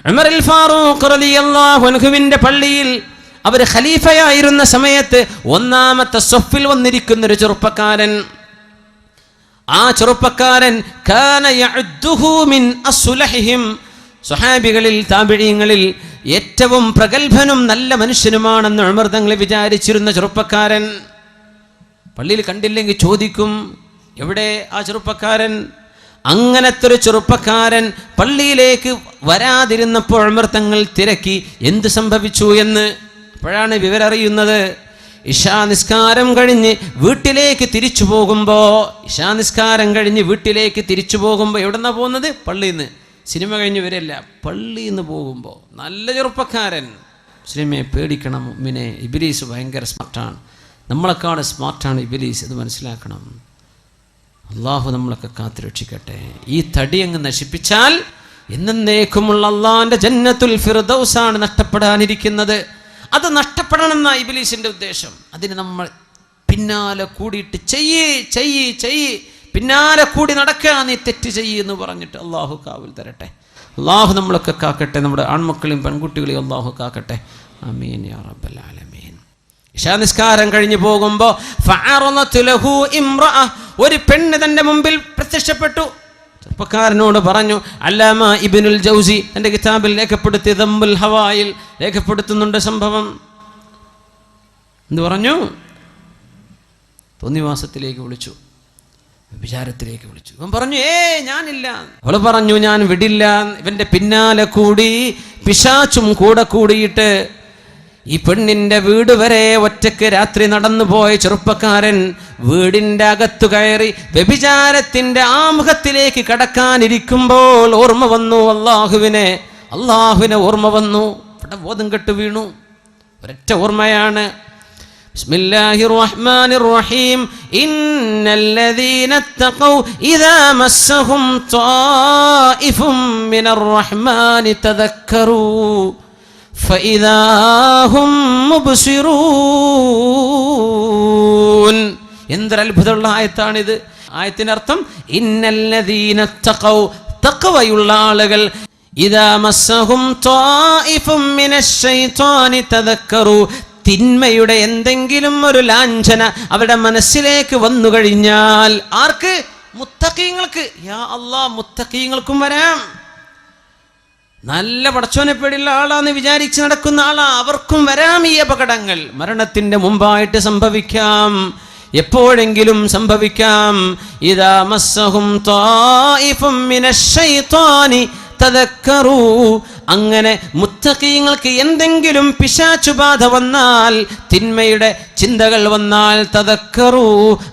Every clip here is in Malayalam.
ഉമറുൽ ഫാറൂഖ് റളിയല്ലാഹു അൻഹുവിന്റെ പള്ളിയിൽ അവർ ഖലീഫയായിരുന്ന സമയത്ത് ഒന്നാമത്തെ സഫിൽ വന്നിരിക്കുന്ന ഒരു ചെറുപ്പക്കാരൻ, ആ ചെറുപ്പക്കാരൻ കാന യഅദ്ദുഹു മിൻ അസ്ലഹിഹിം, സ്വഹാബികളിൽ താബിഈങ്ങളിൽ ഏറ്റവും പ്രഗൽഭനും നല്ല മനുഷ്യനുമാണെന്ന് ഉമർ തങ്ങൾ വിചാരിച്ചിരുന്ന ചെറുപ്പക്കാരൻ. പള്ളിയിൽ കണ്ടില്ലെങ്കിൽ ചോദിക്കും, എവിടെ ആ ചെറുപ്പക്കാരൻ? അങ്ങനത്തെ ഒരു ചെറുപ്പക്കാരൻ പള്ളിയിലേക്ക് വരാതിരുന്നപ്പോൾ ഉമർ തങ്ങൾ തിരക്കി എന്ത് സംഭവിച്ചു എന്ന്. അപ്പോഴാണ് വിവരം അറിയുന്നത്. ഇശാ നിസ്കാരം കഴിഞ്ഞ് വീട്ടിലേക്ക് തിരിച്ചു പോകുമ്പോൾ എവിടെന്നാ പോകുന്നത്? പള്ളിയിൽ നിന്ന്. സിനിമ കഴിഞ്ഞ് വരില്ല, പള്ളിയിൽ നിന്ന് പോകുമ്പോൾ നല്ല ചെറുപ്പക്കാരൻ. മുസ്ലിമെ പേടിക്കണം. മുഅ്മിനെ, ഇബ്ലീസ് ഭയങ്കര സ്മാർട്ടാണ്. നമ്മളെക്കാണ് സ്മാർട്ടാണ് ഇബ്ലീസ്, ഇത് മനസ്സിലാക്കണം. അള്ളാഹു നമ്മളൊക്കെ കാത്തു രക്ഷിക്കട്ടെ. ഈ തടി അങ്ങ് നശിപ്പിച്ചാൽ എന്നേക്കുമുള്ള അള്ളാഹിന്റെ ജന്നത്തുൽ ഫിർദൗസാണ് നഷ്ടപ്പെടാനിരിക്കുന്നത്. അത് നഷ്ടപ്പെടണം എന്നാ ഇബ്ലീസിന്റെ ഉദ്ദേശം. അതിന് നമ്മൾ പിന്നാലെ കൂടിയിട്ട് ചെയ്യ് പിന്നാലെ കൂടി നടക്കുക, നീ തെറ്റ് എന്ന് പറഞ്ഞിട്ട് അള്ളാഹു കാവൽ തരട്ടെ. അള്ളാഹു നമ്മളൊക്കെ കാക്കട്ടെ, നമ്മുടെ ആൺമക്കളെയും പെൺകുട്ടികളെയും അള്ളാഹു കാക്കട്ടെ. ആമീൻ യാ റബ്ബൽ ആലമീൻ. ഇശാ നിസ്കാരം കഴിഞ്ഞു പോകുമ്പോൾ ഫഅറളത് ലഹു ഇംറഅ, ഒരു പെണ്ണ് തന്റെ മുമ്പിൽ പ്രത്യക്ഷപ്പെട്ടു. ചെറുപ്പക്കാരനോട് പറഞ്ഞു, അല്ലാമ ഇബ്നുൽ ജൗസി തന്റെ കിതാബിൽ രേഖപ്പെടുത്തിയ ദംബുൽ ഹവായിൽ രേഖപ്പെടുത്തുന്നുണ്ട് സംഭവം. എന്ത് പറഞ്ഞു? തോന്നിവാസത്തിലേക്ക് വിളിച്ചു, വിചാരത്തിലേക്ക് വിളിച്ചു. ഇവൻ പറഞ്ഞു, ഞാനില്ല. അവള് പറഞ്ഞു, ഞാൻ വിടില്ല. ഇവന്റെ പിന്നാലെ കൂടി പിശാചും കൂടെ കൂടിയിട്ട് ഈ പെണ്ണിന്റെ വീട് വരെ ഒറ്റയ്ക്ക് രാത്രി നടന്നു പോയ ചെറുപ്പക്കാരൻ വീടിന്റെ അകത്തു കയറി വ്യഭിചാരത്തിന്റെ ആമുഖത്തിലേക്ക് കടക്കാനിരിക്കുമ്പോൾ ഓർമ്മ വന്നു അള്ളാഹുവിനെ ഓർമ്മ വന്നു. ഇവിടെ ബോധം കെട്ടു വീണു. ഒരൊറ്റ ഓർമ്മയാണ്. ബിസ്മില്ലാഹിർ റഹ്മാനിർ റഹീം. ഇന്നല്ലദീന തഖൗ ഇദാ മസ്സഹും ത്വായിഫും മിനർ റഹ്മാനി തദക്കറൂ فإذا هم مبصرون. എന്തൊരു അത്ഭുതമുള്ള ആയത്താണിത്. ആയത്തിനർത്ഥം ഇന്നല്ലദീന തഖൗ, തഖ്വയുള്ള ആളുകൾ, ഇദാ മസ്സഹും ത്വായിഫും മിനശ് ശൈത്വാനി തദക്കറൂ, തിന്മയുടെ എന്തെങ്കിലും ഒരു ലാഞ്ചന അവരുടെ മനസ്സിലേക്ക് വന്നു കഴിഞ്ഞാൽ, ആർക്ക്? മുത്തഖീങ്ങൾക്ക്. യാ അല്ലാഹ്, മുത്തഖീങ്ങൾക്കും വരാം. നല്ല പടച്ചോനെ പേടിയുള്ള ആളാന്ന് വിചാരിച്ച് നടക്കുന്ന ആളാ, അവർക്കും വരാം ഈ അപകടങ്ങൾ. മരണത്തിന്റെ മുമ്പായിട്ട് സംഭവിക്കാം, എപ്പോഴെങ്കിലും സംഭവിക്കാം. ഇദാ മസ്സഹും ത്വായിഫും മിനശ് ശൈത്വാനി തദക്കറൂ, അങ്ങനെ മുത്തഖീങ്ങൾക്ക് എന്തെങ്കിലും പിശാചുബാധ വന്നാൽ, തിന്മയുടെ ചിന്തകൾ വന്നാൽ, തദക്കറൂ,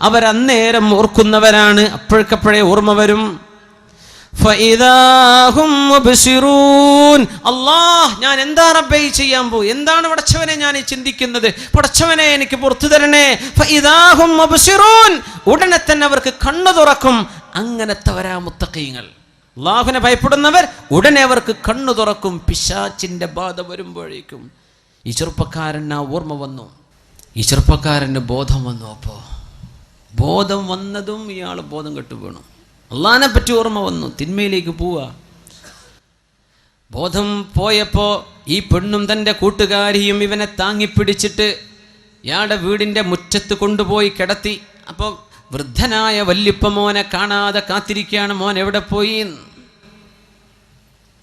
അവരന്നേരം ഓർക്കുന്നവരാണ്. അപ്പോഴേക്കപ്പോഴേ ഓർമ്മ വരും. അല്ലാഹ്, ഞാൻ എന്താ റബ്ബേ ചെയ്യാൻ പോയി? എന്താണ് പടച്ചവനെ ഞാൻ ചിന്തിക്കുന്നത്? പടച്ചവനെ എനിക്ക് പുറത്തു തരണേ. ഫഇദാഹും മുബ്സിറൂൻ, ഉടനെ തന്നെ അവർക്ക് കണ്ണു തുറക്കും. അങ്ങനത്തെവരാ മുത്തഖീങ്ങൾ. അല്ലാഹുവിനെ ഭയപ്പെടുന്നവർ ഉടനെ അവർക്ക് കണ്ണു തുറക്കും. പിശാചിന്റെ ബാധ വരുമ്പോഴേക്കും ഈ ചെറുപ്പക്കാരന് ഓർമ്മ വന്നു, ഈ ചെറുപ്പക്കാരന് ബോധം വന്നു. അപ്പോൾ ബോധം വന്നതും ഇയാൾ ബോധം കെട്ടു വീണു. അള്ളാഹിനെ പറ്റി ഓർമ്മ വന്നു, തിന്മയിലേക്ക് പോവുക. ബോധം പോയപ്പോൾ ഈ പെണ്ണും തൻ്റെ കൂട്ടുകാരിയും ഇവനെ താങ്ങിപ്പിടിച്ചിട്ട് ഇയാളുടെ വീടിൻ്റെ മുറ്റത്ത് കൊണ്ടുപോയി കിടത്തി. അപ്പോൾ വൃദ്ധനായ വല്യപ്പ മോനെ കാണാതെ കാത്തിരിക്കുകയാണ്. മോൻ എവിടെ പോയി?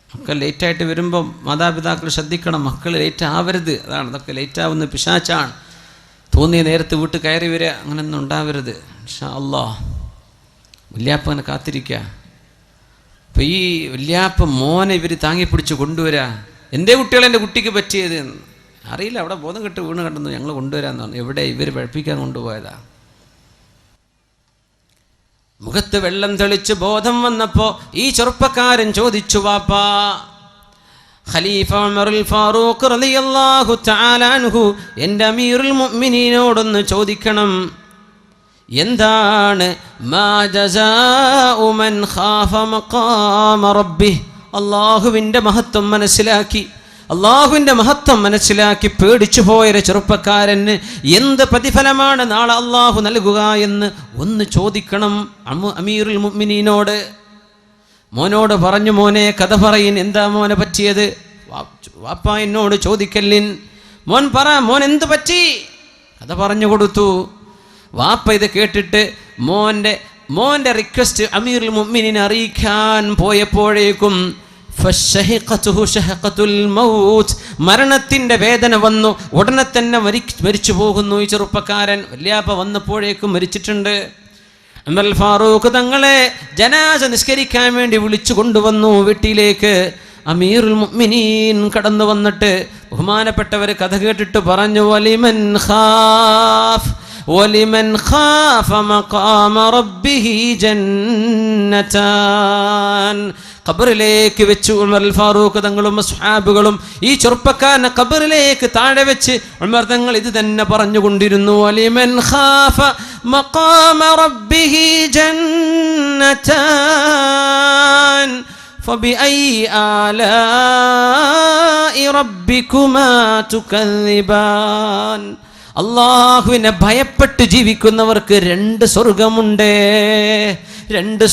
ഒക്കെ ലേറ്റായിട്ട് വരുമ്പോൾ മാതാപിതാക്കൾ ശ്രദ്ധിക്കണം, മക്കൾ ലേറ്റ് ആവരുത്. അതാണ്, അതൊക്കെ ലേറ്റാവുന്ന പിശാചാണ്. തോന്നിയ നേരത്ത് വീട്ടിൽ കയറി വരിക, അങ്ങനെയൊന്നും ഉണ്ടാവരുത്. ഇൻഷാ അല്ലാഹ്. വല്യാപ്പനെ കാത്തിരിക്കുക. അപ്പം ഈ വല്യാപ്പ മോനെ ഇവർ താങ്ങിപ്പിടിച്ച് കൊണ്ടുവരാ. എൻ്റെ കുട്ടികൾ എൻ്റെ കുട്ടിക്ക് പറ്റിയത് അറിയില്ല, അവിടെ ബോധം കെട്ട് വീണ് കണ്ടെന്ന് ഞങ്ങൾ കൊണ്ടുവരാമെന്നാണ്. എവിടെ? ഇവർ പഴപ്പിക്കാൻ കൊണ്ടുപോയതാ. മുഖത്ത് വെള്ളം തെളിച്ച് ബോധം വന്നപ്പോൾ ഈ ചെറുപ്പക്കാരൻ ചോദിച്ചു, വാപ്പാ, ഖലീഫ ഉമറുൽ ഫാറൂഖ് റളിയല്ലാഹു തആല അൻഹു, എൻ്റെ അമീറുൽ മുഅ്മിനീനോടൊന്ന് ചോദിക്കണം, എന്താണ് മാ ജസാഉ മൻ ഖാഫ മഖാമ റബ്ബിഹി, അല്ലാഹുവിൻ്റെ മഹത്വം മനസ്സിലാക്കി പേടിച്ചു പോയൊരു ചെറുപ്പക്കാരന് എന്ത് പ്രതിഫലമാണ് നാളെ അള്ളാഹു നൽകുക എന്ന് ഒന്ന് ചോദിക്കണം അമീറുൽ മുഅ്മിനീനോട്. മോനോട് പറഞ്ഞു, മോനെ കഥ പറയിൻ, എന്താ മോനെ പറ്റിയത്? വാപ്പ എന്നോട് ചോദിക്കല്ലിൻ, മോൻ പറ, മോൻ എന്ത് പറ്റി? കഥ പറഞ്ഞു കൊടുത്തു. വാപ്പ ഇത് കേട്ടിട്ട് മോൻ്റെ റിക്വസ്റ്റ് അമീറുൽ മുഅ്മിനീനെ അറിയിക്കാൻ പോയപ്പോഴേക്കും മരണത്തിൻ്റെ വേദന വന്നു. ഉടനെ തന്നെ മരിച്ചു പോകുന്നു ഈ ചെറുപ്പക്കാരൻ. വല്യാപ്പ വന്നപ്പോഴേക്കും മരിച്ചിട്ടുണ്ട്. ഉമർ ഫാറൂഖ് തങ്ങളെ ജനാസ നിസ്കരിക്കാൻ വേണ്ടി വിളിച്ചു കൊണ്ടുവന്നു വീട്ടിലേക്ക്. അമീറുൽ മുഅ്മിനീൻ കടന്നു വന്നിട്ട് ബഹുമാനപ്പെട്ടവർ കഥ കേട്ടിട്ട് പറഞ്ഞു, വലിമൻ ഖാഫ മഖാമ റബ്ബിഹി ജന്നതാൻ. ഖബറിലേക്ക് വെച്ച് ഉമർ ഫാറൂഖ് തങ്ങളും സ്വഹാബുകളും ഈ ചെറുപ്പക്കാരനെ ഖബറിലേക്ക് താഴെ വെച്ച് ഉമർ തങ്ങൾ ഇത് തന്നെ പറഞ്ഞുകൊണ്ടിരുന്നു, വലിമൻ ഖാഫ മഖാമ റബ്ബിഹി ജന്നതാൻ ഫബിഅയ്യി ആലാഇ റബ്ബികുമാ തുകദ്ദിബാൻ. അള്ളാഹുവിനെ ഭയപ്പെട്ട് ജീവിക്കുന്നവർക്ക് രണ്ട്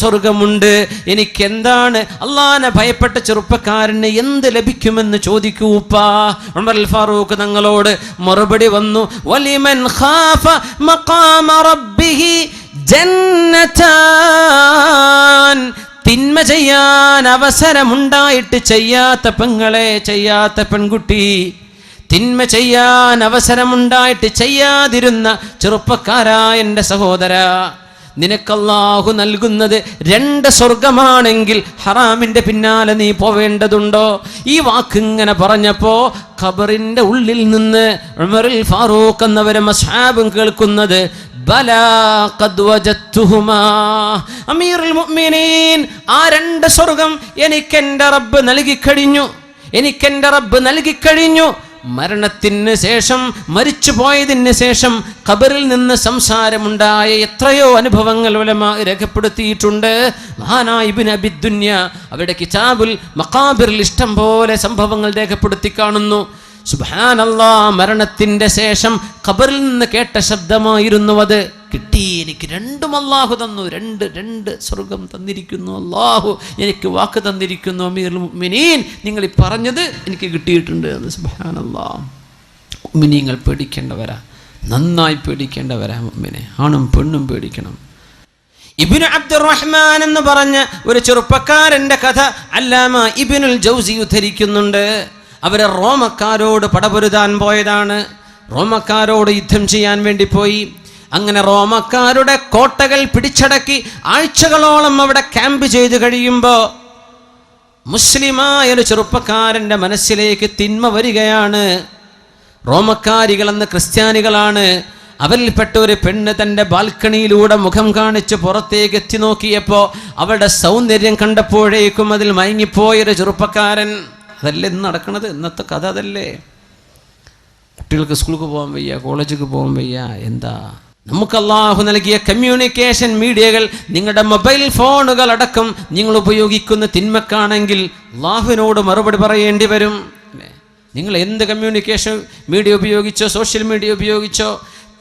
സ്വർഗമുണ്ട്. എനിക്കെന്താണ് അള്ളാഹിനെ ഭയപ്പെട്ട ചെറുപ്പക്കാരന് എന്ത് ലഭിക്കുമെന്ന് ചോദിക്കൂ ഉപ്പാ. ഉമർ ഫാറൂഖ് തങ്ങളോട് മറുപടി വന്നു, വലിമൻ ഖാഫ മഖാമ റബ്ബിഹി ജന്നതാൻ. തിന്മ ചെയ്യാൻ അവസരമുണ്ടായിട്ട് ചെയ്യാത്ത പെങ്ങളെ, ചെയ്യാത്ത പെൺകുട്ടി, തിന്മ ചെയ്യാൻ അവസരമുണ്ടായിട്ട് ചെയ്യാതിരുന്ന ചെറുപ്പക്കാരായ എൻ്റെ സഹോദര, നിനക്കല്ലാഹു നൽകുന്നത് രണ്ട് സ്വർഗമാണെങ്കിൽ ഹറാമിൻ്റെ പിന്നാലെ നീ പോവേണ്ടതുണ്ടോ? ഈ വാക്കിങ്ങനെ പറഞ്ഞപ്പോ ഖബറിൻ്റെ ഉള്ളിൽ നിന്ന് ഉമറുൽ ഫാറൂഖ് എന്നവരെ അസ്ഹാബും കേൾക്കുന്നത്, ബലാ ഖദ് വജത്തുഹുമാ. അമീറുൽ മുഅ്മിനീൻ, ആ രണ്ട് സ്വർഗം എനിക്കെൻ്റെ റബ്ബ് നൽകിക്കഴിഞ്ഞു. മരണത്തിന് ശേഷം, മരിച്ചു പോയതിന് ശേഷം ഖബറിൽ നിന്ന് സംസാരമുണ്ടായ എത്രയോ അനുഭവങ്ങൾ ഉലമാ രേഖപ്പെടുത്തിയിട്ടുണ്ട്. മഹാനായ ഇബ്നു അബി ദുനിയ അവരുടെ കിതാബുൽ മഖാബിറിൽ ഇഷ്ടം പോലെ സംഭവങ്ങൾ രേഖപ്പെടുത്തി കാണുന്നു. സുബ്ഹാനല്ലാഹ്, മരണത്തിൻ്റെ ശേഷം ഖബറിൽ നിന്ന് കേട്ട ശബ്ദമായിരുന്നു അത്. കിട്ടി, എനിക്ക് രണ്ടും അല്ലാഹു തന്നു, രണ്ട് സ്വർഗം തന്നിരിക്കുന്നു, അല്ലാഹു എനിക്ക് വാക്ക് തന്നിരിക്കുന്നു. അമീറുൽ മുഅ്മിനീൻ, നിങ്ങൾ ഈ പറഞ്ഞത് എനിക്ക് കിട്ടിയിട്ടുണ്ട് എന്ന്. സുബ്ഹാനല്ലാഹ്, മുഅ്മിനീങ്ങൾ പേടിക്കേണ്ടവരാ, നന്നായി പേടിക്കേണ്ടവരാ. മുഅ്മിനെ ആണും പെണ്ണും പേടിക്കണം. ഇബ്നു അബ്ദുറഹ്മാൻ എന്ന് പറഞ്ഞ ഒരു ചെറുപ്പക്കാരൻ്റെ കഥ അല്ലാമ ഇബ്നുൽ ജൗസി ഉദ്ധരിക്കുന്നുണ്ട്. അവരെ റോമക്കാരോട് പടപൊരുതാൻ പോയതാണ്. റോമക്കാരോട് യുദ്ധം ചെയ്യാൻ വേണ്ടി പോയി. അങ്ങനെ റോമക്കാരുടെ കോട്ടകൾ പിടിച്ചടക്കി ആഴ്ചകളോളം അവിടെ ക്യാമ്പ് ചെയ്ത് കഴിയുമ്പോൾ മുസ്ലിമായ ഒരു ചെറുപ്പക്കാരൻ്റെ മനസ്സിലേക്ക് തിന്മ വരികയാണ്. റോമക്കാരികളെന്ന് ക്രിസ്ത്യാനികളാണ്. അവരിൽപ്പെട്ട ഒരു പെണ്ണ് തൻ്റെ ബാൽക്കണിയിലൂടെ മുഖം കാണിച്ച് പുറത്തേക്ക് എത്തി നോക്കിയപ്പോൾ അവളുടെ സൗന്ദര്യം കണ്ടപ്പോഴേക്കും അതിൽ മയങ്ങിപ്പോയൊരു ചെറുപ്പക്കാരൻ. അതല്ലേ ഇന്ന് നടക്കണത്, ഇന്നത്തെ കഥ അതല്ലേ. കുട്ടികൾക്ക് സ്കൂൾക്ക് പോകാൻ വയ്യ, കോളേജിലേക്ക് പോകാൻ വയ്യ. എന്താ നമുക്ക് അല്ലാഹു നൽകിയ കമ്മ്യൂണിക്കേഷൻ മീഡിയകൾ, നിങ്ങളുടെ മൊബൈൽ ഫോണുകൾ അടക്കം നിങ്ങൾ ഉപയോഗിക്കുന്ന തിന്മക്കാണെങ്കിൽ അല്ലാഹുവിനോട് മറുപടി പറയേണ്ടി വരും. നിങ്ങൾ എന്ത് കമ്മ്യൂണിക്കേഷൻ മീഡിയ ഉപയോഗിച്ചോ, സോഷ്യൽ മീഡിയ ഉപയോഗിച്ചോ,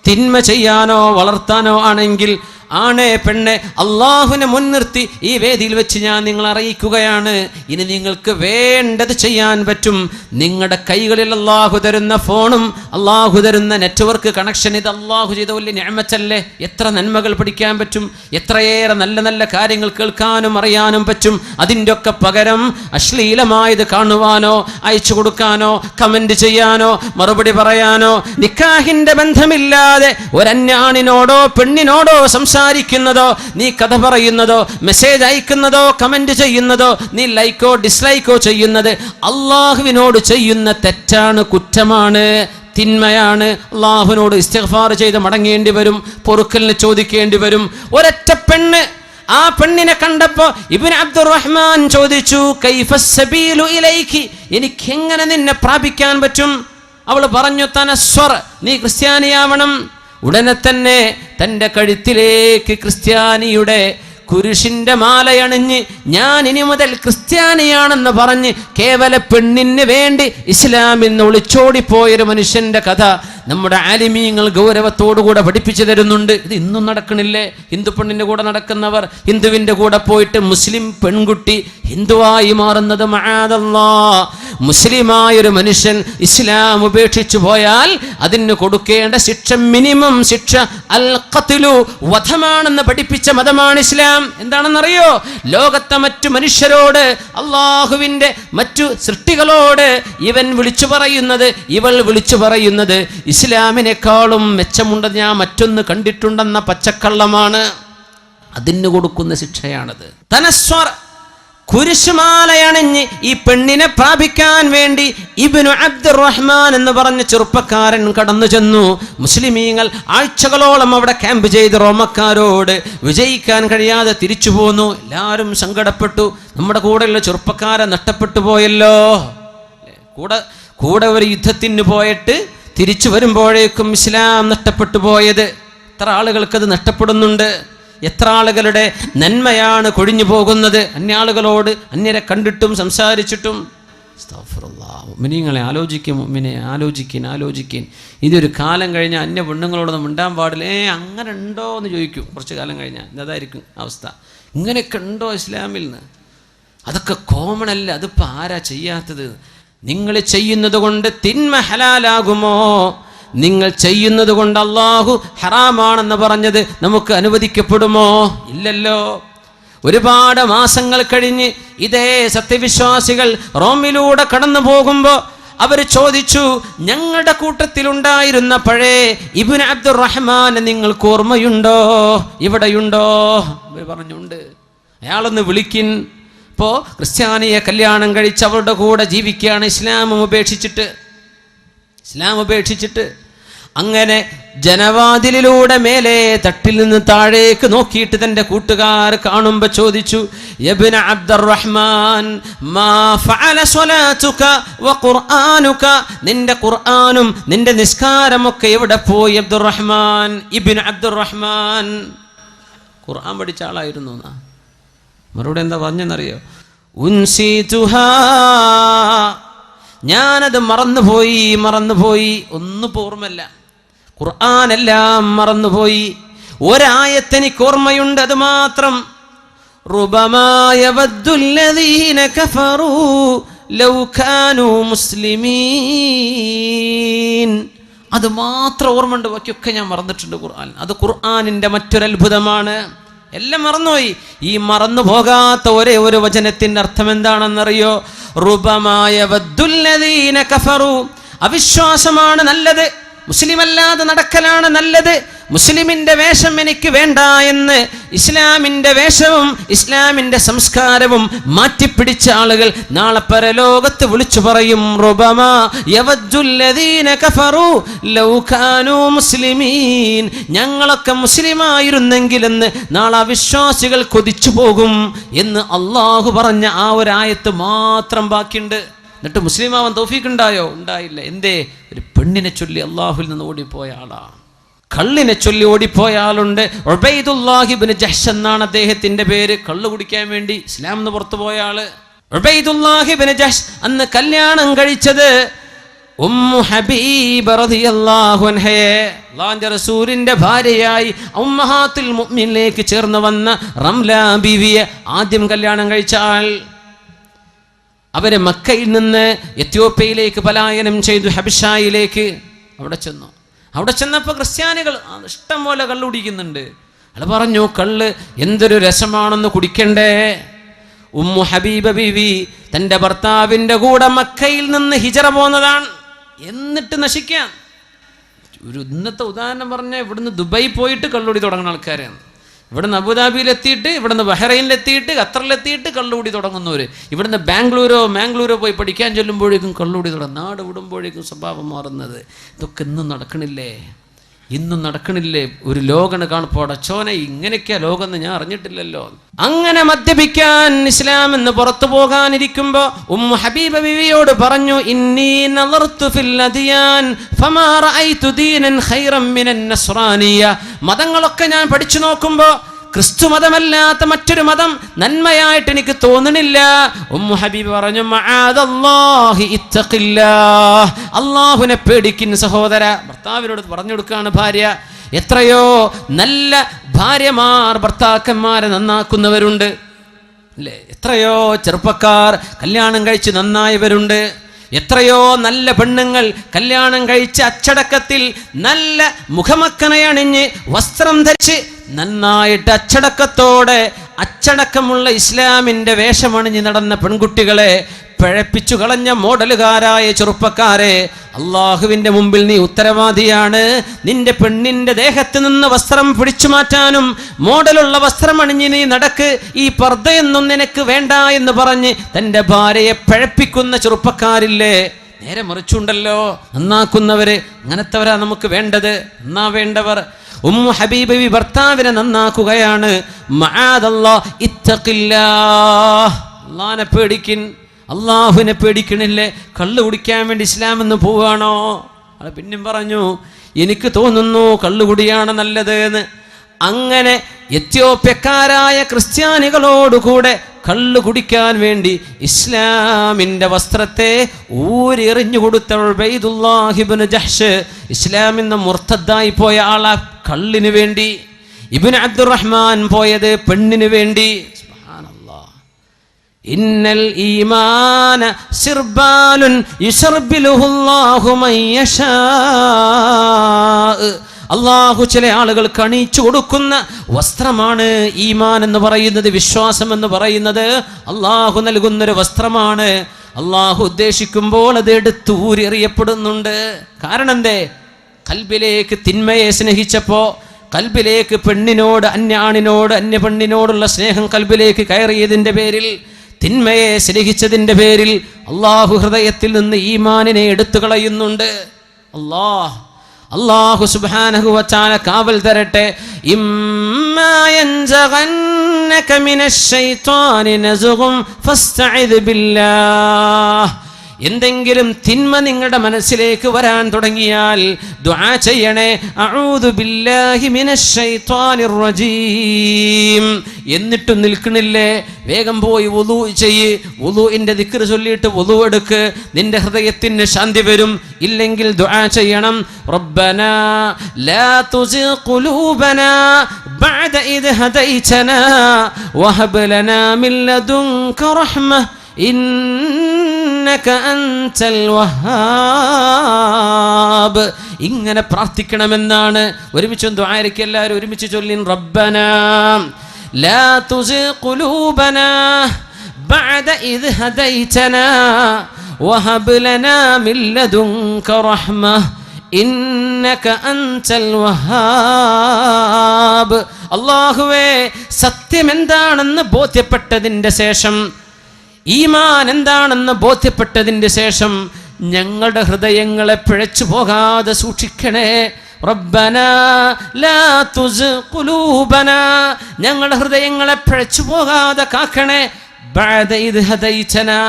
തിന്മ ചെയ്യാനോ വളർത്താനോ ആണെങ്കിൽ ആണേ പെണ്ണെ, അള്ളാഹുവിനെ മുൻനിർത്തി ഈ വേദിയിൽ വെച്ച് ഞാൻ നിങ്ങളെ അറിയിക്കുകയാണ്. ഇനി നിങ്ങൾക്ക് വേണ്ടത് ചെയ്യാൻ പറ്റും. നിങ്ങളുടെ കൈകളിൽ അള്ളാഹു തരുന്ന ഫോണും അള്ളാഹു തരുന്ന നെറ്റ്വർക്ക് കണക്ഷൻ, ഇത് അള്ളാഹു ചെയ്ത വലിയ നിഅമത്തല്ലേ. എത്ര നന്മകൾ പഠിക്കാൻ പറ്റും, എത്രയേറെ നല്ല നല്ല കാര്യങ്ങൾ കേൾക്കാനും അറിയാനും പറ്റും. അതിൻ്റെ ഒക്കെ പകരം അശ്ലീലമായത് കാണുവാനോ, അയച്ചു കൊടുക്കാനോ, കമന്റ് ചെയ്യാനോ, മറുപടി പറയാനോ, നിക്കാഹിന്റെ ബന്ധമില്ലാതെ ഒരന്യാണിനോടോ പെണ്ണിനോടോ സംസാരിക്കുന്നതോ, നീ കഥ പറയുന്നതോ, മെസ്സേജ് അയക്കുന്നതോ, കമന്റ് ചെയ്യുന്നതോ, നീ ലൈക്കോ ഡിസ്ലൈക്കോ ചെയ്യുന്നത് അള്ളാഹുവിനോട് ചെയ്യുന്ന തെറ്റാണ്, കുറ്റമാണ്, തിന്മയാണ്. അള്ളാഹുവിനോട് ഇസ്തിഗ്ഫാർ ചെയ്ത് മടങ്ങേണ്ടി വരും, പൊറുക്കലിന് ചോദിക്കേണ്ടി വരും. ഒരൊറ്റ പെണ്ണ്, ആ പെണ്ണിനെ കണ്ടപ്പോ ഇബ്നു അബ്ദുറഹ്മാൻ ചോദിച്ചു, കൈഫസ് സബീലു ഇലൈകി, എനിക്കെങ്ങനെ നിന്നെ പ്രാപിക്കാൻ പറ്റും? അവൾ പറഞ്ഞു, തനസ്വർ, നീ ക്രിസ്ത്യാനിയാവണം. ഉടനെ തന്നെ തൻ്റെ കഴുത്തിലേക്ക് ക്രിസ്ത്യാനിയുടെ കുരിശിൻ്റെ മാലയണിഞ്ഞ് ഞാൻ ഇനി മുതൽ ക്രിസ്ത്യാനിയാണെന്ന് പറഞ്ഞ് കേവല പെണ്ണിന് വേണ്ടി ഇസ്ലാമിൽ നിന്ന് ഒളിച്ചോടിപ്പോയൊരു മനുഷ്യൻ്റെ കഥ നമ്മുടെ ആലിമീങ്ങൾ ഗൗരവത്തോടുകൂടെ പഠിപ്പിച്ചു തരുന്നുണ്ട്. ഇത് ഇന്നും നടക്കണില്ലേ? ഹിന്ദു പെണ്ണിൻ്റെ കൂടെ നടക്കുന്നവർ, ഹിന്ദുവിൻ്റെ കൂടെ പോയിട്ട് മുസ്ലിം പെൺകുട്ടി ഹിന്ദുവായി മാറുന്നത് മഅദല്ലാഹ്. മുസ്ലിമായൊരു മനുഷ്യൻ ഇസ്ലാം ഉപേക്ഷിച്ചു പോയാൽ അതിന് കൊടുക്കേണ്ട ശിക്ഷ, മിനിമം ശിക്ഷ അൽ ഖത്ലു, വധമാണെന്ന് പഠിപ്പിച്ച മതമാണ് ഇസ്ലാം. എന്താണെന്നറിയോ? ലോകത്തെ മറ്റു മനുഷ്യരോട്, അള്ളാഹുവിൻ്റെ മറ്റു സൃഷ്ടികളോട് ഇവൻ വിളിച്ചു പറയുന്നത്, ഇവൾ വിളിച്ചു പറയുന്നത് ഇസ്ലാമിനേക്കാളും മെച്ചമുണ്ടെന്ന് ഞാൻ മറ്റൊന്ന് കണ്ടിട്ടുണ്ടെന്ന പച്ചക്കള്ളമാണ്. അതിന് കൊടുക്കുന്ന ശിക്ഷയാണത്. തനസ്വർ, കുരിശുമാലയണിഞ്ഞ് ഈ പെണ്ണിനെ പ്രാപിക്കാൻ വേണ്ടി ഇബ്നു അബ്ദുറഹ്മാൻ എന്ന് പറഞ്ഞ ചെറുപ്പക്കാരൻ കടന്നു ചെന്നു. മുസ്ലിമീങ്ങൾ ആഴ്ചകളോളം അവിടെ ക്യാമ്പ് ചെയ്ത് റോമക്കാരോട് വിജയിക്കാൻ കഴിയാതെ തിരിച്ചു പോന്നു. എല്ലാവരും സങ്കടപ്പെട്ടു. നമ്മുടെ കൂടെയുള്ള ചെറുപ്പക്കാരെ നഷ്ടപ്പെട്ടു പോയല്ലോ. കൂടെ ഒരു യുദ്ധത്തിന് പോയിട്ട് തിരിച്ചു വരുമ്പോഴേക്കും ഇസ്ലാം നഷ്ടപ്പെട്ടു പോയത്. എത്ര ആളുകൾക്കത് നഷ്ടപ്പെടുന്നുണ്ട്? എത്ര ആളുകളുടെ നന്മയാണ് കൊഴിഞ്ഞു പോകുന്നത്? അന്യാളുകളോട്, അന്യരെ കണ്ടിട്ടും സംസാരിച്ചിട്ടും. മുഅ്മിനീങ്ങളെ ആലോചിക്കും, മുഅ്മിനെ ആലോചിക്കിൻ. ഇതൊരു കാലം കഴിഞ്ഞാൽ അന്യ പെണ്ണുങ്ങളോടൊന്നും മിണ്ടാൻ പാടില്ല. അങ്ങനെ ഉണ്ടോ എന്ന് ചോദിക്കും. കുറച്ച് കാലം കഴിഞ്ഞാൽ അതായിരിക്കും അവസ്ഥ. ഇങ്ങനെയൊക്കെ ഉണ്ടോ ഇസ്ലാമിൽ നിന്ന്? അതൊക്കെ കോമൺ അല്ല. അതിപ്പോൾ ആരാ ചെയ്യാത്തത്? നിങ്ങൾ ചെയ്യുന്നത് കൊണ്ട് തിന്മ ഹലാലാകുമോ? നിങ്ങൾ ചെയ്യുന്നത് കൊണ്ട് അള്ളാഹു ഹറാമാണെന്ന് പറഞ്ഞത് നമുക്ക് അനുവദിക്കപ്പെടുമോ? ഇല്ലല്ലോ. ഒരുപാട് മാസങ്ങൾ കഴിഞ്ഞ് ഇതേ സത്യവിശ്വാസികൾ റോമിലൂടെ കടന്നു പോകുമ്പോൾ അവർ ചോദിച്ചു, ഞങ്ങളുടെ കൂട്ടത്തിലുണ്ടായിരുന്ന പഴയ ഇബ്നു അബ്ദുറഹ്മാൻ നിങ്ങൾക്ക് ഓർമ്മയുണ്ടോ? ഇവിടെയുണ്ടോ? അവർ പറഞ്ഞുണ്ട്. അയാളൊന്ന് വിളിക്കിൻ. ഇപ്പോൾ ക്രിസ്ത്യാനിയെ കല്യാണം കഴിച്ച് അവരുടെ കൂടെ ജീവിക്കുകയാണ്, ഇസ്ലാം ഉപേക്ഷിച്ചിട്ട്. അങ്ങനെ ജനവാതിലിലൂടെ മേലെ തട്ടിൽ നിന്ന് താഴേക്ക് നോക്കിയിട്ട് തൻ്റെ കൂട്ടുകാർ കാണുമ്പോൾ ചോദിച്ചു, ഇബ്ന അബ്ദുറഹ്മാൻ, മാ ഫഅല സ്വലാതുക വ ഖുർആനുക, നിന്റെ ഖുർആനും നിന്റെ നിസ്കാരമൊക്കെ എവിടെ പോയി അബ്ദുറഹ്മാൻ? ഇബ്നു അബ്ദുറഹ്മാൻ ഖുർആൻ പഠിച്ച ആളായിരുന്നു. മറുപടി എന്താ പറഞ്ഞെന്നറിയോ? ഉൻസിതുഹാ, ഞാനത് മറന്നുപോയി. ഒന്നും ഓർമ്മല്ല. ഖുർആനെല്ലാം മറന്നുപോയി. ഒരായത്തെനിക്ക് ഓർമ്മയുണ്ട്, അത് മാത്രം. റുബമാ യവദ്ദുല്ലദീന കഫറൂ ലൗ കാനൂ മുസ്ലിമീൻ. അത് മാത്രം ഓർമ്മയുണ്ട്, ബാക്കിയൊക്കെ ഞാൻ മറന്നിട്ടുണ്ട് ഖുർആൻ. അത് ഖുർആനിൻ്റെ മറ്റൊരത്ഭുതമാണ്. എല്ലാം മറന്നുപോയി. ഈ മറന്നു പോകാത്ത ഒരേ ഒരു വചനത്തിൻ്റെ അർത്ഥം എന്താണെന്നറിയോ? റുബമാ യവദ്ദുല്ലദീന കഫറൂ, അവിശ്വാസമാണ് നല്ലത്, മുസ്ലിമല്ലാതെ നടക്കലാണ് നല്ലത്, മുസ്ലിമിൻ്റെ വേഷം എനിക്ക് വേണ്ട എന്ന് ഇസ്ലാമിൻ്റെ വേഷവും ഇസ്ലാമിൻ്റെ സംസ്കാരവും മാറ്റിപ്പിടിച്ച ആളുകൾ നാളെ പരലോകത്ത് വിളിച്ചു പറയും, റുബമാ യവദ്ദുല്ലദീന കഫറൂ ലൗ കാനൂ മുസ്ലിമീൻ, ഞങ്ങളൊക്കെ മുസ്ലിമായിരുന്നെങ്കിലെന്ന് നാളെ അവിശ്വാസികൾ കൊതിച്ചു പോകും എന്ന് അള്ളാഹു പറഞ്ഞ ആ ഒരു ആയത്ത് മാത്രം ബാക്കിയുണ്ട്. എന്നിട്ട് മുസ്ലിമാവാൻ തൗഫീഖ് ഉണ്ടായോ? ഉണ്ടായില്ല. എന്തേ? ഒരു പെണ്ണിനെ ചൊല്ലി അള്ളാഹുവിൽ നിന്ന് ഓടിപ്പോയ ആളാണ്. കള്ളിനെ ചൊല്ലി ഓടിപ്പോയ ആളുണ്ട്. ഉബൈദുല്ലാഹി ഇബ്നു ജഹ്ഷ് എന്നാണ് അദ്ദേഹത്തിൻ്റെ പേര്. കള്ള് കുടിക്കാൻ വേണ്ടി ഇസ്ലാം നിന്ന് പുറത്തു പോയ ആള് ഉബൈദുല്ലാഹി ഇബ്നു ജഹ്ഷ്. അന്ന് കല്യാണം കഴിച്ചത് ഉമ്മു ഹബീബ റളിയല്ലാഹു അൻഹയെ, അല്ലാഹുവിൻ്റെ റസൂലിൻ്റെ ഭാര്യയായി ഉമ്മഹാത്തുൽ മുഅ്മിനിലേക്ക് ചേർന്ന് വന്ന റംല ബീവിയെ ആദ്യം കല്യാണം കഴിച്ച ആൾ. അവരെ മക്കയിൽ നിന്ന് എത്യോപ്യയിലേക്ക് പലായനം ചെയ്തു, ഹബിഷായിലേക്ക്. അവിടെ ചെന്നപ്പോൾ ക്രിസ്ത്യാനികൾ ഇഷ്ടം പോലെ കള്ള് കുടിക്കുന്നുണ്ട്. അയാൾ പറഞ്ഞു, കള്ള് എന്തൊരു രസമാണെന്ന് കുടിക്കണ്ടേ. ഉമ്മു ഹബീബ ബീവി തൻ്റെ ഭർത്താവിൻ്റെ കൂടെ മക്കയിൽ നിന്ന് ഹിജറ പോന്നതാണ്. എന്നിട്ട് നശിക്കാൻ ഒരു ഇന്നത്തെ ഉദാഹരണം പറഞ്ഞാൽ, ഇവിടുന്ന് ദുബായ് പോയിട്ട് കള്ളുകൂടി തുടങ്ങുന്ന ആൾക്കാരാണ്. ഇവിടുന്ന് അബുദാബിയിലെത്തിയിട്ട്, ഇവിടുന്ന് ബഹ്റൈനിലെത്തിയിട്ട്, ഖത്തറിലെത്തിയിട്ട് കള്ളുകൂടി തുടങ്ങുന്നവർ. ഇവിടുന്ന് മാംഗ്ലൂരോ പോയി പഠിക്കാൻ ചൊല്ലുമ്പോഴേക്കും കള്ളുകൂടി തുടങ്ങും. നാട് വിടുമ്പോഴേക്കും സ്വഭാവം മാറുന്നത്. ഇതൊക്കെ ഇന്നും നടക്കണില്ലേ? ഒരു ലോകണ് കാണപ്പോൾ അടച്ചോനെ, ഇങ്ങനെയൊക്കെയാ ലോകം എന്ന് ഞാൻ അറിഞ്ഞിട്ടില്ലല്ലോ. അങ്ങനെ മദ്യപിക്കാൻ ഇസ്ലാം എന്ന് പുറത്തു പോകാനിരിക്കുമ്പോ ഉമ്മു ഹബീബ ബിവിയോട് പറഞ്ഞു, ഇന്നി നളർതു ഫിൽ അദിയാൻ ഫമാ റഅയ്തു ദീനൻ ഖൈറൻ മിനൻ നസ്റാനിയ. മതങ്ങളൊക്കെ ഞാൻ പഠിച്ചു നോക്കുമ്പോ ക്രിസ്തു മതമല്ലാത്ത മറ്റൊരു മതം നന്മയായിട്ട് എനിക്ക് തോന്നണില്ല. ഉമ്മു ഹബീബ് പറഞ്ഞു, മഅദല്ലാഹി ഇത്തഖില്ലാഹ്, അല്ലാഹുവിനെ പേടിക്കുന്ന സഹോദര. ഭർത്താവിനോട് പറഞ്ഞു കൊടുക്കുകയാണ് ഭാര്യ. എത്രയോ നല്ല ഭാര്യമാർ ഭർത്താക്കന്മാരെ നന്നാക്കുന്നവരുണ്ട് അല്ലേ? എത്രയോ ചെറുപ്പക്കാർ കല്യാണം കഴിച്ച് നന്നായവരുണ്ട്. എത്രയോ നല്ല പെണ്ണുങ്ങൾ കല്യാണം കഴിച്ച് അച്ചടക്കത്തിൽ നല്ല മുഖമക്കനയണിഞ്ഞ് വസ്ത്രം ധരിച്ച് നന്നായിട്ട് അച്ചടക്കത്തോടെ അച്ചടക്കമുള്ള ഇസ്ലാമിൻ്റെ വേഷമണിഞ്ഞ് നടന്ന പെൺകുട്ടികളെ പിഴപ്പിച്ചു കളഞ്ഞ മോഡലുകാരായ ചെറുപ്പക്കാരെ, അള്ളാഹുവിൻ്റെ മുമ്പിൽ നീ ഉത്തരവാദിയാണ്. നിന്റെ പെണ്ണിൻ്റെ ദേഹത്ത് നിന്ന് വസ്ത്രം പിടിച്ചു മാറ്റാനും മോഡലുള്ള വസ്ത്രം അണിഞ്ഞ് നീ നടക്ക്, ഈ പർദ്ദയൊന്നും നിനക്ക് വേണ്ട എന്ന് പറഞ്ഞ് തൻ്റെ ഭാര്യയെ പിഴപ്പിക്കുന്ന ചെറുപ്പക്കാരില്ലേ? നേരെ മറിച്ചുണ്ടല്ലോ നന്നാക്കുന്നവര്. അങ്ങനത്തെവരാ നമുക്ക് വേണ്ടത്, നന്നാവേണ്ടവർ. ഉമ്മു ഹബീബ് ഭർത്താവിനെ നന്നാക്കുകയാണ്. മഅദല്ലാഹ് ഇത്തഖില്ലാഹ്, അല്ലാഹുവിനെ പേടിക്കിൻ. അള്ളാഹുവിനെ പേടിക്കണില്ലേ? കള്ളു കുടിക്കാൻ വേണ്ടി ഇസ്ലാം എന്ന് പോവുകയാണോ? അത് പിന്നെയും പറഞ്ഞു, എനിക്ക് തോന്നുന്നു കള്ളുകുടിയാണ് നല്ലത് എന്ന്. അങ്ങനെ എത്യോപ്യക്കാരായ ക്രിസ്ത്യാനികളോടുകൂടെ കള്ളു കുടിക്കാൻ വേണ്ടി ഇസ്ലാമിൻ്റെ വസ്ത്രത്തെ ഊരെറിഞ്ഞു കൊടുത്ത ഉബൈദുല്ലാഹ് ഇബ്നു ജഹ്ഷ്, ഇസ്ലാമിൽ നിന്ന് മുർത്തദ്ദായി പോയ ആളാ കള്ളിന് വേണ്ടി. ഇബ്നു അബ്ദുറഹ്മാൻ പോയത് പെണ്ണിന് വേണ്ടി. ഇന്നൽ ഈമാന സിർബാലുൻ യുശർബിലുഹുല്ലാഹു മൻ യശാ, അള്ളാഹു ചില ആളുകൾ കണിച്ചു കൊടുക്കുന്ന വസ്ത്രമാണ് ഈമാൻ എന്ന് പറയുന്നത്. വിശ്വാസം എന്ന് പറയുന്നത് അള്ളാഹു നൽകുന്നൊരു വസ്ത്രമാണ്. അള്ളാഹു ഉദ്ദേശിക്കുമ്പോൾ അത് എടുത്തൂരെറിയപ്പെടുന്നുണ്ട്. കാരണം എന്തേ? കൽബിലേക്ക് തിന്മയെ സ്നേഹിച്ചപ്പോൾ, കൽബിലേക്ക് പെണ്ണിനോട്, അന്യാണിനോട്, അന്യ പെണ്ണിനോടുള്ള സ്നേഹം കൽബിലേക്ക് കയറിയതിൻ്റെ പേരിൽ, തിന്മയെ സ്നേഹിച്ചതിൻ്റെ പേരിൽ അള്ളാഹു ഹൃദയത്തിൽ നിന്ന് ഈമാനിനെ എടുത്തു കളയുന്നുണ്ട്. അള്ളാഹു സുബ്ഹാനഹു വ തആല കാവൽ തരട്ടെ. ഇമ്മാ യൻസഗന്നക മിനശ് ശൈത്വാനി നസ്ഗും ഫസ്തഇദ് ബില്ലാഹ്, എന്തെങ്കിലും തിന്മ നിങ്ങളുടെ മനസ്സിലേക്ക് വരാൻ തുടങ്ങിയാൽ ദുആ ചെയ്യണേ, അഊദു ബില്ലാഹി മിനശ് ശൈത്വാനിർ റജീം. എന്നിട്ടും നിൽക്കണില്ലേ? വേഗം പോയി വുളൂ ചെയ്യ്. വുളൂഇന്റെ ദിക്ർ ചൊല്ലിയിട്ട് വുളൂ എടുക്ക്, നിന്റെ ഹൃദയത്തിന് ശാന്തി വരും. ഇല്ലെങ്കിൽ ദുആ ചെയ്യണം, റബ്ബനാ ലാ തുസിഗ് ഖുലൂബനാ ബഅദ ഇദ് ഹദൈതനാ വഹബ് ലനാ മിൻ ലദുൻക റഹ്മ ഇന്നക അൻതൽ വഹാബ്. ഇങ്ങനെ പ്രാർത്ഥിക്കണമെന്നാണ്. ഒരുമിച്ച് ദുആയിരക്ക് എല്ലാവരും ഒരുമിച്ച് ചൊല്ലിൻ, റബ്ബനാ ലാ തുസിഗ് ഖുലൂബനാ ബഅദ ഇദ് ഹദൈതനാ വഹബ് ലനാ മിൻ ലദുൻക റഹ്മ ഇന്നക അൻതൽ വഹാബ്. അല്ലാഹുവേ, സത്യം എന്താണെന്ന് ബോധ്യപ്പെട്ടതിൻ്റെ ശേഷം, ഈമാൻ എന്താണെന്ന് ബോധ്യപ്പെട്ടതിൻ്റെ ശേഷം ഞങ്ങളുടെ ഹൃദയങ്ങളെ പിഴച്ചു പോകാതെ സൂക്ഷിക്കണേ. റബ്ബനാ ലാ തുസിഗ് ഖുലൂബനാ, ഞങ്ങളുടെ ഹൃദയങ്ങളെ പിഴച്ചു പോകാതെ കാക്കണേ. ബഅദ ഇദ് ഹദൈതനാ,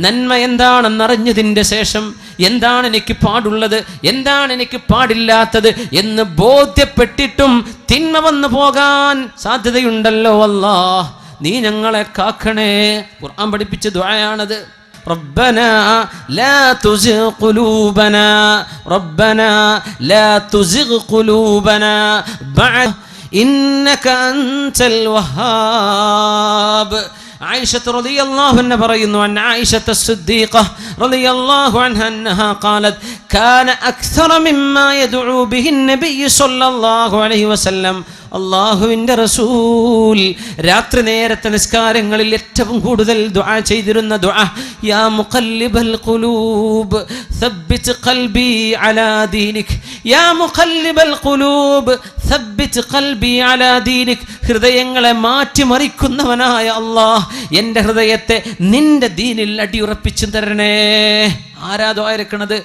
നന്മ എന്താണെന്നറിഞ്ഞതിൻ്റെ ശേഷം, എന്താണ് എനിക്ക് പാടുള്ളത്, എന്താണ് എനിക്ക് പാടില്ലാത്തത് എന്ന് ബോധ്യപ്പെട്ടിട്ടും തിന്മ വന്നു പോകാൻ സാധ്യതയുണ്ടല്ലോ. അല്ലാഹ്, നീ ഞങ്ങളെ കാക്കണേ. ഖുർആൻ പഠിപ്പിച്ച ദുആയാണത്. റബ്ബനാ ലാ തുസിഗ് ഖുലൂബനാ, റബ്ബനാ ലാ തുസിഗ് ഖുലൂബനാ ബഅദ ഇന്നക അൻതൽ വഹാബ്. عائشة رضي الله عنها പറയുന്നു, عن عائشة الصديقة رضي الله عنها أنها قالت كان أكثر مما يدعو به النبي صلى الله عليه وسلم. അള്ളാഹുവിൻ്റെ റസൂൽ രാത്രി നേരത്തെ നിസ്കാരങ്ങളിൽ ഏറ്റവും കൂടുതൽ ദുആ ചെയ്തിരുന്ന ദുആ, യാ മുഖല്ലിബൽ ഖുലൂബ് സബ്ബിത് ഖൽബി അലാ ദീനിക്, യാ മുഖല്ലിബൽ ഖുലൂബ് സബ്ബിത് ഖൽബി അലാ ദീനിക്. ഹൃദയങ്ങളെ മാറ്റിമറിക്കുന്നവനായ അല്ലാഹ്, എൻ്റെ ഹൃദയത്തെ നിന്റെ ദീനിൽ അടിയുറപ്പിച്ചു തരണേ. ആരാ ദുആ ഇറക്കണത്?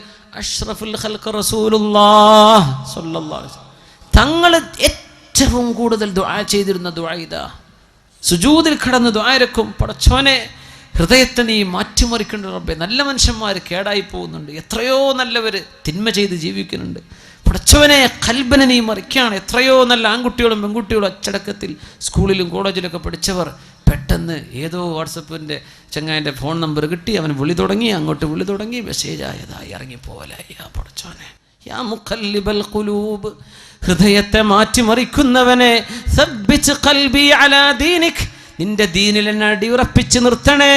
അഷ്റഫുൽ ഖൽഖ് റസൂലുള്ളാഹ് സ്വല്ലല്ലാഹു അലൈഹി വസല്ലം. തങ്ങൾ ഏറ്റവും കൂടുതൽ ദുആ ചെയ്തിരുന്ന ദുആ ഇതാ. സുജൂദിൽ കിടന്ന് ദുആ ഇറക്കും, പടച്ചോനെ ഹൃദയത്തെ നീ മാറ്റിമറിക്കേണ്ട റബ്ബേ. നല്ല മനുഷ്യന്മാർ കേടായി പോകുന്നുണ്ട്, എത്രയോ നല്ലവർ തിന്മ ചെയ്ത് ജീവിക്കുന്നുണ്ട്. പഠിച്ചവനെ കൽബനെ നീ മറിക്കുകയാണ്. എത്രയോ നല്ല ആൺകുട്ടികളും പെൺകുട്ടികളും അച്ചടക്കത്തിൽ സ്കൂളിലും കോളേജിലൊക്കെ പഠിച്ചവർ പെട്ടെന്ന് ഏതോ വാട്സപ്പിൻ്റെ ചങ്ങായിൻ്റെ ഫോൺ നമ്പർ കിട്ടി, അവൻ വിളി തുടങ്ങി, അങ്ങോട്ട് വിളി തുടങ്ങി, മെസ്സേജ് ആയതായി ഇറങ്ങിപ്പോലെ. യാ പഠിച്ചവനെ, യാ മുഖല്ലിബൽ ഖുലൂബ്, ഹൃദയത്തെ മാറ്റിമറിക്കുന്നവനെ, സബ്ബിത് ഖൽബി അലാ ദീനിക്, നിന്റെ ദീനിൽ എന്നെ അടിയുറപ്പിച്ച് നിർത്തണേ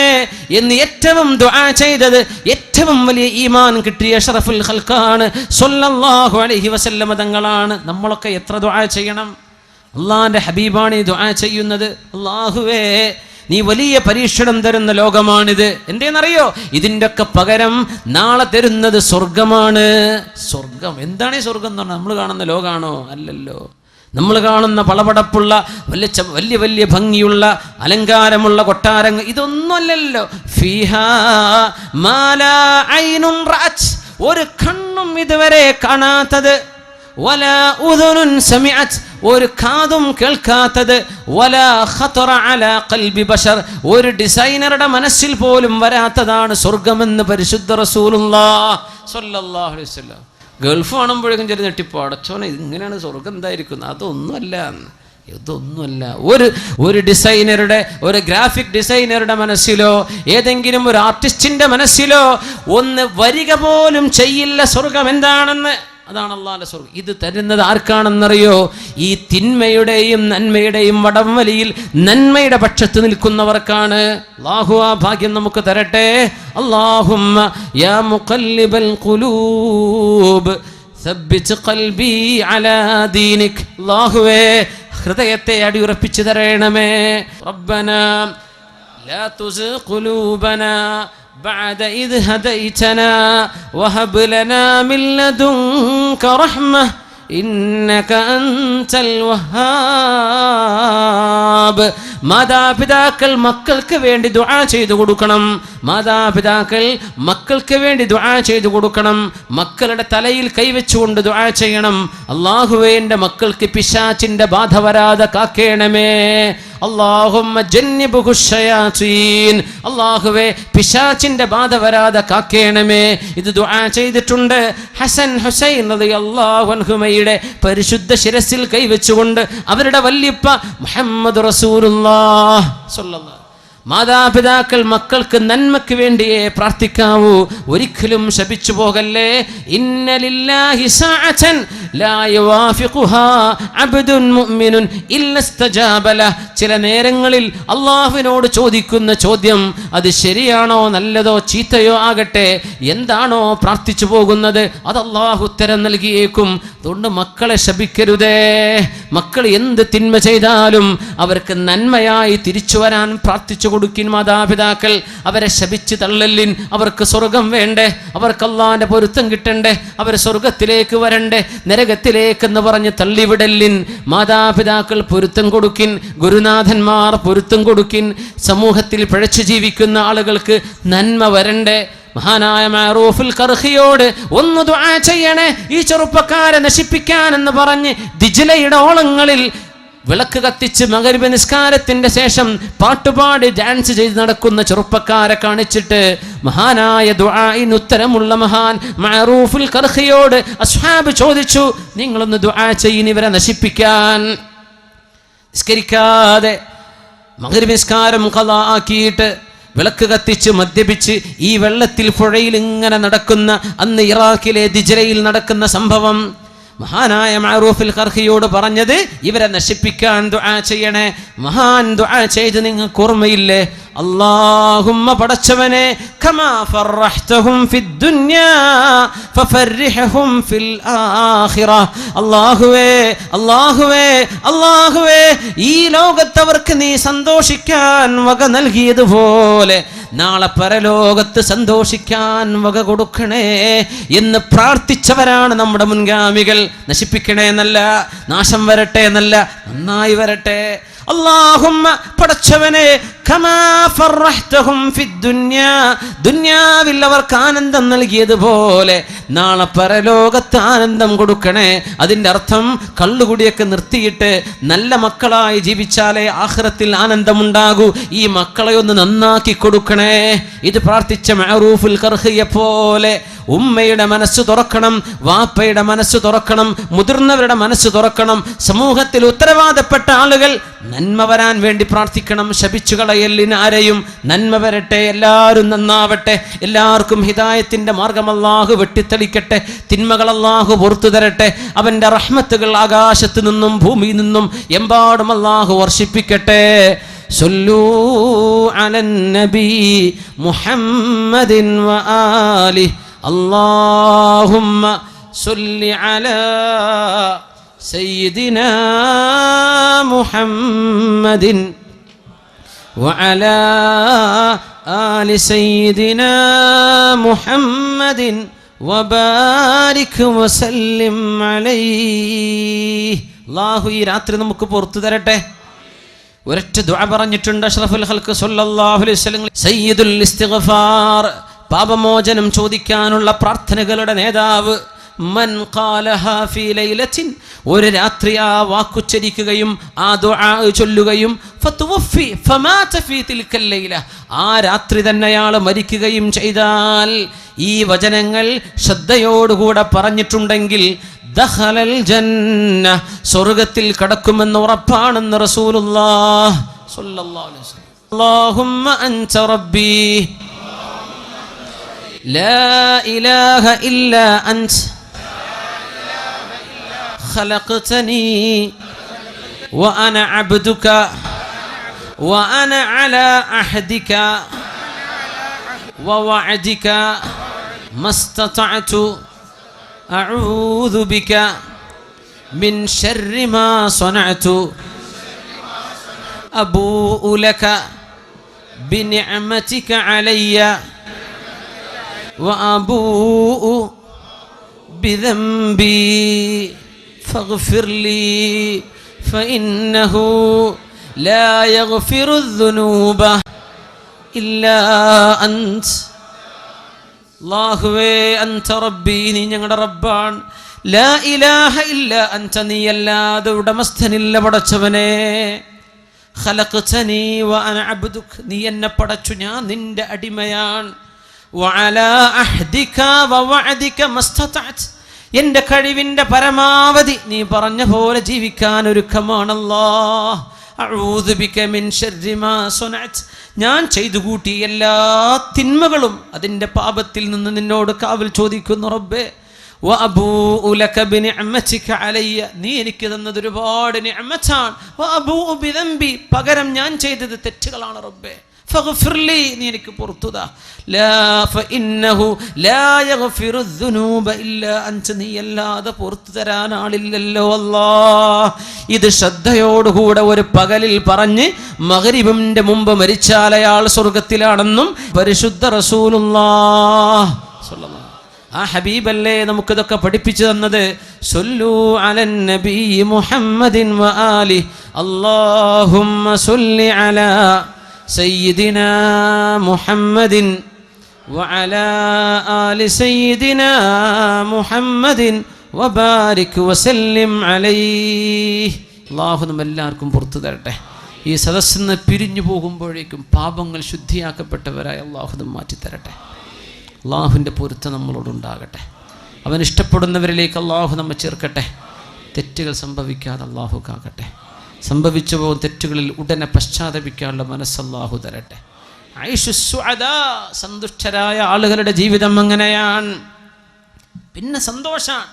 എന്ന് ഏറ്റവും ദുആ ചെയ്തത് ഏറ്റവും വലിയ ഈമാൻ കിട്ടിയ അഷ്റഫുൽ ഖൽഖാണ് സ്വല്ലല്ലാഹു അലൈഹി വസല്ലമ തങ്ങളാണ്. നമ്മളൊക്കെ എത്ര ദുആ ചെയ്യണം? അള്ളാഹിൻ്റെ ഹബീബാണ് ഈ ദുആ ചെയ്യുന്നത്. അല്ലാഹുവേ, നീ വലിയ പരീക്ഷണം തരുന്ന ലോകമാണിത്. എന്തേന്നറിയോ? ഇതിൻ്റെ ഒക്കെ പകരം നാളെ തരുന്നത് സ്വർഗമാണ്. സ്വർഗം എന്താണ്? ഈ സ്വർഗം എന്ന് പറഞ്ഞാൽ നമ്മൾ കാണുന്ന ലോകമാണോ? അല്ലല്ലോ. നമ്മൾ കാണുന്ന പളപടപ്പുള്ള വലിയ വലിയ ഭംഗിയുള്ള അലങ്കാരമുള്ള കൊട്ടാരങ്ങൾ ഇതൊന്നുമല്ലല്ലോ. ഫീഹാ മാ ലാ ഐനുൻ റഅത്, ഒരു കണ്ണും ഇതുവരെ കാണാത്തത്, വലാ ഉദുനുൻ സമിഅത്, ഒരു കാതും കേൾക്കാത്തത്, വലാ ഖതറ അലാ ഖൽബി ബശർ, ഒരു ഡിസൈനറുടെ മനസ്സിൽ പോലും വരാത്തതാണ് സ്വർഗമെന്ന് പരിശുദ്ധ റസൂലുള്ളാഹി സ്വല്ലല്ലാഹു അലൈഹി വസല്ലം. ഗൾഫ് കാണുമ്പോഴേക്കും ചെറിയ നെട്ടിപ്പോ, അടച്ചോനെ ഇങ്ങനെയാണ് സ്വർഗം എന്തായിരിക്കുന്നത്? ഇതൊന്നുമല്ല. ഒരു ഡിസൈനറുടെ, ഒരു ഗ്രാഫിക് ഡിസൈനറുടെ മനസ്സിലോ ഏതെങ്കിലും ഒരു ആർട്ടിസ്റ്റിന്റെ മനസ്സിലോ ഒന്ന് വരിക പോലും ചെയ്യില്ല സ്വർഗം എന്താണെന്ന്. അതാണ് അള്ളാഹുവിന്റെ സ്വർഗം. ഇത് തരുന്നത് ആർക്കാണെന്നറിയോ? ഈ തിന്മയുടെയും നന്മയുടെയും വടംവലിയിൽ നന്മയുടെ പക്ഷത്ത് നിൽക്കുന്നവർക്കാണ്. അല്ലാഹു ആ ഭാഗ്യം നമുക്ക് തരട്ടെ. അല്ലാഹുമ്മ യാ മുഖല്ലിബൽ ഖുലൂബ് സബ്ബിത് ഖൽബി അലാ ദീനിക്, അല്ലാഹുവേ ഹൃദയത്തെ അടിയുറപ്പിച്ചു തരണമേ. റബ്ബനാ ലാ തുസിഗ് ഖുലൂബനാ بعد إذ هديتنا وهب لنا من لدنك رحمة إنك أنت الوهاب. മാതാപിതാക്കൾ മക്കൾക്ക് വേണ്ടി ദുആ ചെയ്തു കൊടുക്കണം. മാതാപിതാക്കൾ മക്കൾക്ക് വേണ്ടി ദുആ ചെയ്തു കൊടുക്കണം. മക്കളുടെ തലയിൽ കൈവച്ചുകൊണ്ട് ദുആ ചെയ്യണം. അല്ലാഹുവേ, എൻ്റെ മക്കൾക്ക് പിശാചിന്റെ ബാധ വരാതെ കാക്കേണമേ. അല്ലാഹുമ്മ ജന്നിബ്ഹു ശയാതീൻ, അല്ലാഹുവേ പിശാചിന്റെ ബാധ വരാതെ കാക്കേണമേ. ഇത് ദുആ ചെയ്തിട്ടുണ്ട്. ഹസൻ ഹുസൈൻ റളിയല്ലാഹു അൻഹുമയുടെ പരിശുദ്ധ ശിരസിൽ കൈവച്ചുകൊണ്ട് അവരുടെ വല്യപ്പ മുഹമ്മദ് റസൂലുള്ളാഹി സ്വല്ലല്ലാഹു. മാതാപിതാക്കൾ മക്കൾക്ക് നന്മയ്ക്ക് വേണ്ടിയേ പ്രാർത്ഥിക്കാവൂ. ഒരിക്കലും ശപിച്ചു പോകല്ലേ. ഇന്ന ലില്ലാഹി സഅതൻ ലാ യുവാഫിഖുഹാ അബ്ദുൻ മുഅ്മിനുൻ ഇല്ല ഇസ്തജാബ ലഹ്. ചില നേരങ്ങളിൽ അല്ലാഹുവിനോട് ചോദിക്കുന്ന ചോദ്യം അത് ശരിയാണോ നല്ലതോ ചീത്തയോ ആകട്ടെ, എന്താണോ പ്രാർത്ഥിച്ചു പോകുന്നത് അത് അല്ലാഹു ഉത്തരം നൽകിയേക്കും. അതുകൊണ്ട് മക്കളെ ശപിക്കരുതേ. മക്കൾ എന്ത് തിന്മ ചെയ്താലും അവർക്ക് നന്മയായി തിരിച്ചു വരാൻ പ്രാർത്ഥിച്ചു കൊടുക്കിൻ മാതാപിതാക്കൾ. അവരെ ശപിച്ച് തള്ളലിൻ. അവർക്ക് സ്വർഗം വേണ്ടേ? അവർക്ക് അല്ലാഹുവിന്റെ പൊരുത്തം കിട്ടണ്ടേ? അവർ സ്വർഗത്തിലേക്ക് വരണ്ടേ? നരകത്തിലേക്കെന്ന് പറഞ്ഞ് തള്ളിവിടലിൻ. മാതാപിതാക്കൾ പൊരുത്തം കൊടുക്കിൻ. ഗുരുനാഥന്മാർ പൊരുത്തം കൊടുക്കിൻ. സമൂഹത്തിൽ പിഴച്ചു ജീവിക്കുന്ന ആളുകൾക്ക് നന്മ വരണ്ടേ? മഹാനായ മഅറൂഫുൽ ഖർഖിയോട് ഒന്ന് ദുആ ചെയ്യണേ, ഈ ചെറുപ്പക്കാരെ നശിപ്പിക്കാൻ എന്ന് പറഞ്ഞ് ദിജ്ലയുടെ ഓളങ്ങളിൽ വിളക്ക് കത്തിച്ച് മഗ്‌രിബ് നിസ്കാരത്തിന്റെ ശേഷം പാട്ടുപാടി ഡാൻസ് ചെയ്ത് നടക്കുന്ന ചെറുപ്പക്കാരെ കാണിച്ചിട്ട് മഹാനായ ദുആഇന് ഉത്തരമുള്ള മഹാൻ മഅറൂഫുൽ ഖർഖിയോട് അസ്ഹാബ് ചോദിച്ചു, നിങ്ങളൊന്ന് ദുആ ചെയ്യിൻ ഇവരെ നശിപ്പിക്കാൻ. നിസ്കരിക്കാതെ മഗ്‌രിബ് നിസ്കാരം ഖളാ ആക്കിയിട്ട് വിളക്ക് കത്തിച്ച് മദ്യപിച്ച് ഈ വെള്ളത്തിൽ പുഴയിൽ ഇങ്ങനെ നടക്കുന്ന അന്ന് ഇറാഖിലെ ദിജ്ലയിൽ നടക്കുന്ന സംഭവം മഹാനായ മഅറൂഫുൽ ഖർഖിയോട് പറഞ്ഞത് ഇവരെ നശിപ്പിക്കാൻ ദുആ ചെയ്യണേ. മഹാൻ ദുആ ചെയ്ത് നിങ്ങൾക്ക് ഓർമ്മയില്ലേ? അല്ലാഹുമ്മ പടച്ചവനെ കമാ ഫർറഹ്തഹും ഫിദ്ദുനിയാ ഫഫർരിഹും ഫിൽ ആഖിറ. അല്ലാഹുവേ അല്ലാഹുവേ അല്ലാഹുവേ, ഈ ലോകത്തവർക്ക് നീ സന്തോഷിക്കാൻ വക നൽകിയതുപോലെ നാളെ പരലോകത്ത് സന്തോഷിക്കാൻ വക കൊടുക്കണേ എന്ന് പ്രാർത്ഥിച്ചവരാണ് നമ്മുടെ മുൻഗാമികൾ. നശിപ്പിക്കണേ എന്നല്ല, നാശം വരട്ടെ എന്നല്ല, നന്നായി വരട്ടെ. അല്ലാഹുമ്മ പടച്ചവനെ കമാ ഫറഹ്തഹും ഫിദ്ദുനിയാ, ദുനിയാവിൽ അവർക്ക് ആനന്ദം നൽകിയതുപോലെ നാളെ പരലോകത്ത് ആനന്ദം കൊടുക്കണേ. അതിൻ്റെ അർത്ഥം കള്ളുകുടിയൊക്കെ നിർത്തിയിട്ട് നല്ല മക്കളായി ജീവിച്ചാലേ ആഖിറത്തിൽ ആനന്ദമുണ്ടാകൂ. ഈ മക്കളെ ഒന്ന് നന്നാക്കി കൊടുക്കണേ. ഇത് പ്രാർത്ഥിച്ച മഅറൂഫുൽ ഖർഹിയെ പോലെ ഉമ്മയുടെ മനസ്സ് തുറക്കണം, വാപ്പയുടെ മനസ്സ് തുറക്കണം, മുതിർന്നവരുടെ മനസ്സ് തുറക്കണം. സമൂഹത്തിൽ ഉത്തരവാദപ്പെട്ട ആളുകൾ നന്മ വരാൻ വേണ്ടി പ്രാർത്ഥിക്കണം. ശപിച്ചു കളയലിനാരെയും നന്മ വരട്ടെ, എല്ലാവരും നന്നാവട്ടെ, എല്ലാവർക്കും ഹിദായത്തിന്റെ മാർഗം അല്ലാഹു വെട്ടിത്തെളിക്കട്ടെ, തിന്മകൾ അല്ലാഹു പുറത്തു തരട്ടെ, അവന്റെ റഹ്മത്തുകൾ ആകാശത്ത് നിന്നും ഭൂമിയിൽ നിന്നും എമ്പാടും അല്ലാഹു വർഷിപ്പിക്കട്ടെ. സല്ലൂ അലൻ നബി മുഹമ്മദിൻ വആലിഹി اللهم صل على سيدنا محمد وعلى آل سيدنا محمد وبارك وسلم عليه. അല്ലാഹു ഈ രാത്രി നമുക്ക് പുറത്തു തരട്ടെ. ഒരൊറ്റ ദുആ പറഞ്ഞിട്ടുണ്ട് അഷ്റഫുൽ ഖൽഖ് സ്വല്ലല്ലാഹു അലൈഹി വസല്ലം, സയ്യിദുൽ ഇസ്തിഗ്ഫാർ, പാപമോചനം ചോദിക്കാനുള്ള പ്രാർത്ഥനകളുടെ നേതാവ്. മൻ ഖാലഹാ ഫീ ലൈലത്തിൻ, ഒരു രാത്രി ആ വാക്കുച്ചരിക്കുകയും ആ ദുആ ചൊല്ലുകയും ഫതുവഫി ഫമാത ഫീ തിൽക്കൽ ലൈല, ആ രാത്രി തന്നെ അയാൾ മരിക്കുകയും ചെയ്താൽ, ഈ വചനങ്ങൾ ശ്രദ്ധയോടുകൂടെ പറഞ്ഞിട്ടുണ്ടെങ്കിൽ ദഖലൽ ജന്ന, സ്വർഗ്ഗത്തിൽ കടക്കുമെന്ന് ഉറപ്പാണെന്ന് റസൂലുള്ളാഹി സ്വല്ലല്ലാഹു അലൈഹി വസല്ലം. അല്ലാഹുമ്മ അൻത റബ്ബി لا إله إلا أنت خلقتني وأنا عبدك وأنا على عهدك ووعدك ما استطعت أعوذ بك من شر ما صنعت أبوء لك بنعمتك علي وأبوء بذنبي فاغفر لي فإنه لا يغفر الذنوب إلا أنت. അല്ലാഹുവേ അൻത റബ്ബി, നീ ഞങ്ങളുടെ റബ്ബാണ്. ലാ ഇലാഹ ഇല്ലാ അൻത, നീ അല്ലാതെ ഉടമസ്ഥനില്ല പടച്ചവനെ. ഖലഖ്തനി വഅന അബ്ദുക, നീ എന്നെ പടച്ചു, ഞാൻ നിന്റെ അടിമയാണ്. വഅലാ അഹ്ദിക വവഅദിക മസ്തതഅത്, എൻ്റെ കഴിവിൻ്റെ പരമാവധി നീ പറഞ്ഞ പോലെ ജീവിക്കാൻ ഒരുക്കമാണ് അല്ലാഹ്. അഊദു ബിക മിൻ ശർരി മാ സനഅത്, ഞാൻ ചെയ്തു കൂട്ടിയ എല്ലാ തിന്മകളും അതിൻ്റെ പാപത്തിൽ നിന്ന് നിന്നോട് കാവൽ ചോദിക്കുന്നു റബ്ബേ. വഅബൂഉ ലക ബിനിഅമതിക അലയ്യ, നീ എനിക്ക് തന്നത് ഒരുപാട് നിഅമത്താണ്. വഅബൂഉ ബിദംബി, പകരം ഞാൻ ചെയ്തത് തെറ്റുകളാണ് റബ്ബേ. ഫഗ്ഫിർലി, നീ എനിക്ക് പുറത്തുതാ. ലാ ഫഇന്നഹു ലാ യഗ്ഫിറു ദുനൂബ ഇല്ലാ അൻത, നീ അല്ലാതെ പുറത്തു തരാൻ ആളില്ലല്ലോ അല്ലാഹ്. ഇത് ശ്രദ്ധയോടുകൂടെ ഒരു പകലിൽ പറഞ്ഞ് മഗ്രിബിന്റെ മുമ്പ് മരിച്ചാൽ അയാൾ സ്വർഗത്തിലാണെന്നും പരിശുദ്ധ റസൂലുള്ളാഹി സ്വല്ലല്ലാഹു, ആ ഹബീബല്ലേ നമുക്കിതൊക്കെ പഠിപ്പിച്ചു തന്നത്. സല്ലു അലൻ നബി മുഹമ്മദിൻ വആലി, അല്ലാഹുമ്മ സല്ലി അലാ സയ്യിദിനാ മുഹമ്മദിൻ വഅലാ ആലി സയ്യിദിനാ മുഹമ്മദിൻ വബാരിക് വസല്ലിം അലൈഹി. അല്ലാഹു നമ്മെല്ലാവർക്കും പുറത്തു തരട്ടെ. ഈ സദസ്സിൽ നിന്ന് പിരിഞ്ഞു പോകുമ്പോഴേക്കും പാപങ്ങൾ ശുദ്ധിയാക്കപ്പെട്ടവരായി അല്ലാഹു നമ്മെ മാറ്റിത്തരട്ടെ. അള്ളാഹുവിൻ്റെ പൊരുത്തം നമ്മളോടുണ്ടാകട്ടെ. അവൻ ഇഷ്ടപ്പെടുന്നവരിലേക്ക് അള്ളാഹു നമ്മെ ചേർക്കട്ടെ. തെറ്റുകൾ സംഭവിക്കാതെ അള്ളാഹു കാക്കട്ടെ. സംഭവിച്ചു പോകുന്ന തെറ്റുകളിൽ ഉടനെ പശ്ചാത്തപിക്കാനുള്ള മനസ്സ് അള്ളാഹു തരട്ടെ. ഐഷുസ്സുഅദാ, സന്തുഷ്ടരായ ആളുകളുടെ ജീവിതം അങ്ങനെയാണ്. പിന്നെ സന്തോഷമാണ്.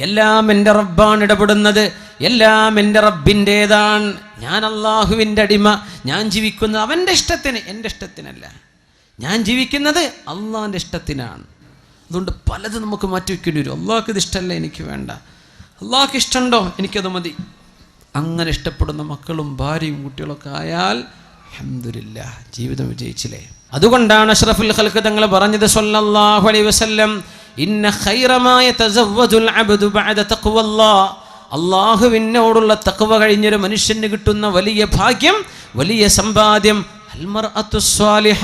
എല്ലാം എൻ്റെ റബ്ബാണ് ഇടപെടുന്നത്, എല്ലാം എൻ്റെ റബ്ബിൻ്റേതാണ്. ഞാൻ അള്ളാഹുവിൻ്റെ അടിമ, ഞാൻ ജീവിക്കുന്നത് അവൻ്റെ ഇഷ്ടത്തിന്, എൻ്റെ ഇഷ്ടത്തിനല്ല. ഞാൻ ജീവിക്കുന്നത് അള്ളാഹിൻ്റെ ഇഷ്ടത്തിനാണ്. അതുകൊണ്ട് പലതും നമുക്ക് മാറ്റി വയ്ക്കേണ്ടി വരും. അള്ളാഹ്ക്ക് ഇത് ഇഷ്ടമല്ല, എനിക്ക് വേണ്ട. അള്ളാഹ്ക്ക് ഇഷ്ടമുണ്ടോ, എനിക്കത് മതി. അങ്ങനെ ഇഷ്ടപ്പെടുന്ന മക്കളും ഭാര്യയും കുട്ടികളൊക്കെ ആയാൽ അൽഹംദുലില്ലാഹ്, ജീവിതം വിജയിച്ചില്ലേ. അതുകൊണ്ടാണ് അഷ്റഫുൽ ഖൽഖ് തങ്ങൾ പറഞ്ഞത് സ്വല്ലല്ലാഹു അലൈഹി വസല്ലം, ഇന്ന ഖൈറ മാ യതസവ്വജുൽ അബ്ദു ബഅദ തഖ്വല്ലാഹ്, അള്ളാഹുവിനോടുള്ള തഖ്വ കഴിഞ്ഞൊരു മനുഷ്യന് കിട്ടുന്ന വലിയ ഭാഗ്യം, വലിയ സമ്പാദ്യം അൽ മർഅത്തു സ്വാലിഹ,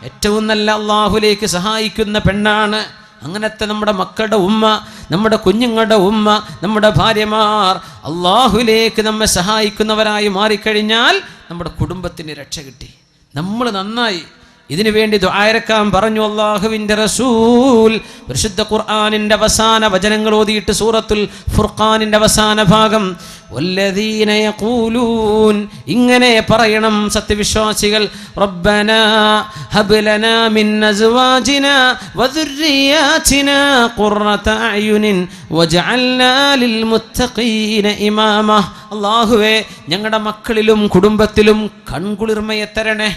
ഏറ്റവും നല്ല അള്ളാഹുലേക്ക് സഹായിക്കുന്ന പെണ്ണാണ്. അങ്ങനത്തെ നമ്മുടെ മക്കളുടെ ഉമ്മ, നമ്മുടെ കുഞ്ഞുങ്ങളുടെ ഉമ്മ, നമ്മുടെ ഭാര്യമാർ അള്ളാഹുലേക്ക് നമ്മെ സഹായിക്കുന്നവരായി മാറിക്കഴിഞ്ഞാൽ നമ്മുടെ കുടുംബത്തിന് രക്ഷ കിട്ടി, നമ്മൾ നന്നായി. ഇതിനു വേണ്ടി ദുആയിരക്കാൻ പറഞ്ഞു അല്ലാഹുവിൻ്റെ റസൂൽ. പരിശുദ്ധ ഖുർആനിൻ്റെ അവസാന വചനങ്ങൾ ഓതിയിട്ട് സൂറത്തുൽ ഫുർഖാനിൻ്റെ അവസാന ഭാഗം, വല്ലദീന യഖൂലൂൻ, ഇങ്ങനെ പറയണം സത്യവിശ്വാസികൾ, റബ്ബനാ ഹബ് ലനാ മിൻ അസ്വാജിനാ വദുർരിയാതിനാ ഖുർറത അയുനിൻ വജഅൽനാ ലിൽ മുത്തഖീന ഇമാമ. അല്ലാഹുവേ, ഞങ്ങളുടെ മക്കളിലും കുടുംബത്തിലും കൺകുളിർമയെ തരണേ.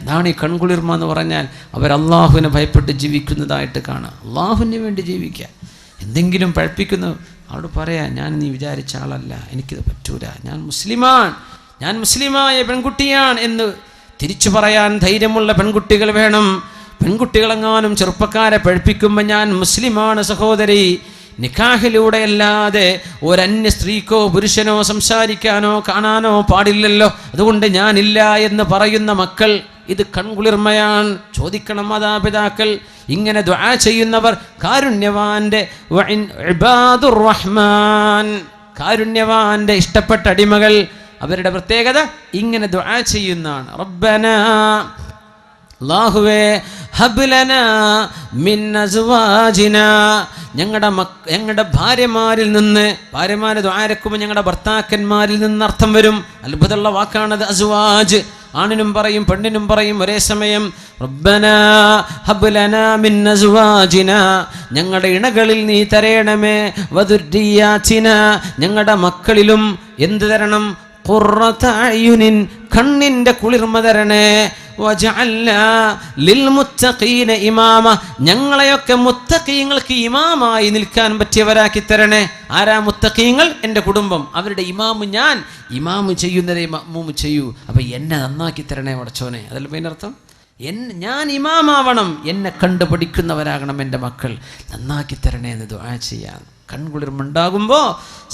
ഇതാണ് ഈ കൺകുളിർമ എന്ന് പറഞ്ഞാൽ, അവർ അള്ളാഹുവിനെ ഭയപ്പെട്ട് ജീവിക്കുന്നതായിട്ട് കാണാം. അള്ളാഹുവിന് വേണ്ടി ജീവിക്കുക. എന്തെങ്കിലും പഴപ്പിക്കുന്നു അവരോട് പറയാം, ഞാൻ നീ വിചാരിച്ച ആളല്ല, എനിക്കിത് പറ്റൂല, ഞാൻ മുസ്ലിമാണ്, ഞാൻ മുസ്ലിമായ പെൺകുട്ടിയാണ് എന്ന് തിരിച്ചു പറയാൻ ധൈര്യമുള്ള പെൺകുട്ടികൾ വേണം. പെൺകുട്ടികളെങ്ങാനും ചെറുപ്പക്കാരെ പഴപ്പിക്കുമ്പോൾ ഞാൻ മുസ്ലിമാണ് സഹോദരി, നിക്കാഹിലൂടെ അല്ലാതെ ഒരന്യ സ്ത്രീക്കോ പുരുഷനോ സംസാരിക്കാനോ കാണാനോ പാടില്ലല്ലോ, അതുകൊണ്ട് ഞാനില്ല എന്ന് പറയുന്ന മക്കൾ, ഇത് കൺകുളിർമയാണ്. ചോദിക്കണം മാതാപിതാക്കൾ. ഇങ്ങനെ ദുആ ചെയ്യുന്നവർ കാരുണ്യവാന്റെ ഇബാദുർ റഹ്മാൻ, കാരുണ്യവാന്റെ ഇഷ്ടപ്പെട്ട അടിമകൾ, അവരുടെ പ്രത്യേകത ഇങ്ങനെ ദുആ ചെയ്യുന്നതാണ്. റബ്ബനാ, അല്ലാഹുവേ, ഹബ് ലനാ മിൻ അസ്വാജിനാ, ഞങ്ങളുടെ ഭാര്യമാരിൽ നിന്ന്, ഭാര്യമാരെ ദുആരക്കുമ്പോൾ ഞങ്ങളുടെ ഭർത്താക്കന്മാരിൽ നിന്ന് അർത്ഥം വരും. അത്ഭുതമുള്ള വാക്കാണത് അസ്വാജ്. ആണിനും പറയും പെണ്ണിനും പറയും ഒരേ സമയം. റബ്ബനാ ഹബ് ലനാ മിൻ അസ്വാജിനാ, ഞങ്ങളുടെ ഇണകളിൽ നീ തരേണമേ, വദുർരിയാതിനാ, ഞങ്ങളുടെ മക്കളിലും എന്ത് തരണം, ഖുർറത അയുനിൻ, കണ്ണിൻ്റെ കുളിർമ തരണേ, വജഅൽനാ ലിൽ മുത്തഖീന ഇമാമ, ഞങ്ങളെയൊക്കെ മുത്തഖീങ്ങൾക്ക് ഇമാമായി നിൽക്കാൻ പറ്റിയവരാക്കി തരണേ. ആരാ മുത്തഖീങ്ങൾ? എൻ്റെ കുടുംബം. അവരുടെ ഇമാമ് ഞാൻ, ഇമാമ് ചെയ്യുന്നതേ മഅ്മൂമ് ചെയ്യൂ. അപ്പം എന്നെ നന്നാക്കി തരണേ പടച്ചോനെ. അതല്ല അതിനർത്ഥം, ഞാൻ ഇമാമാവണം, എന്നെ കണ്ടുപഠിക്കുന്നവരാകണം എൻ്റെ മക്കൾ, നന്നാക്കി തരണേ എന്ന് ദുആ ചെയ്യാൻ. കൺകുളിർമുണ്ടാകുമ്പോൾ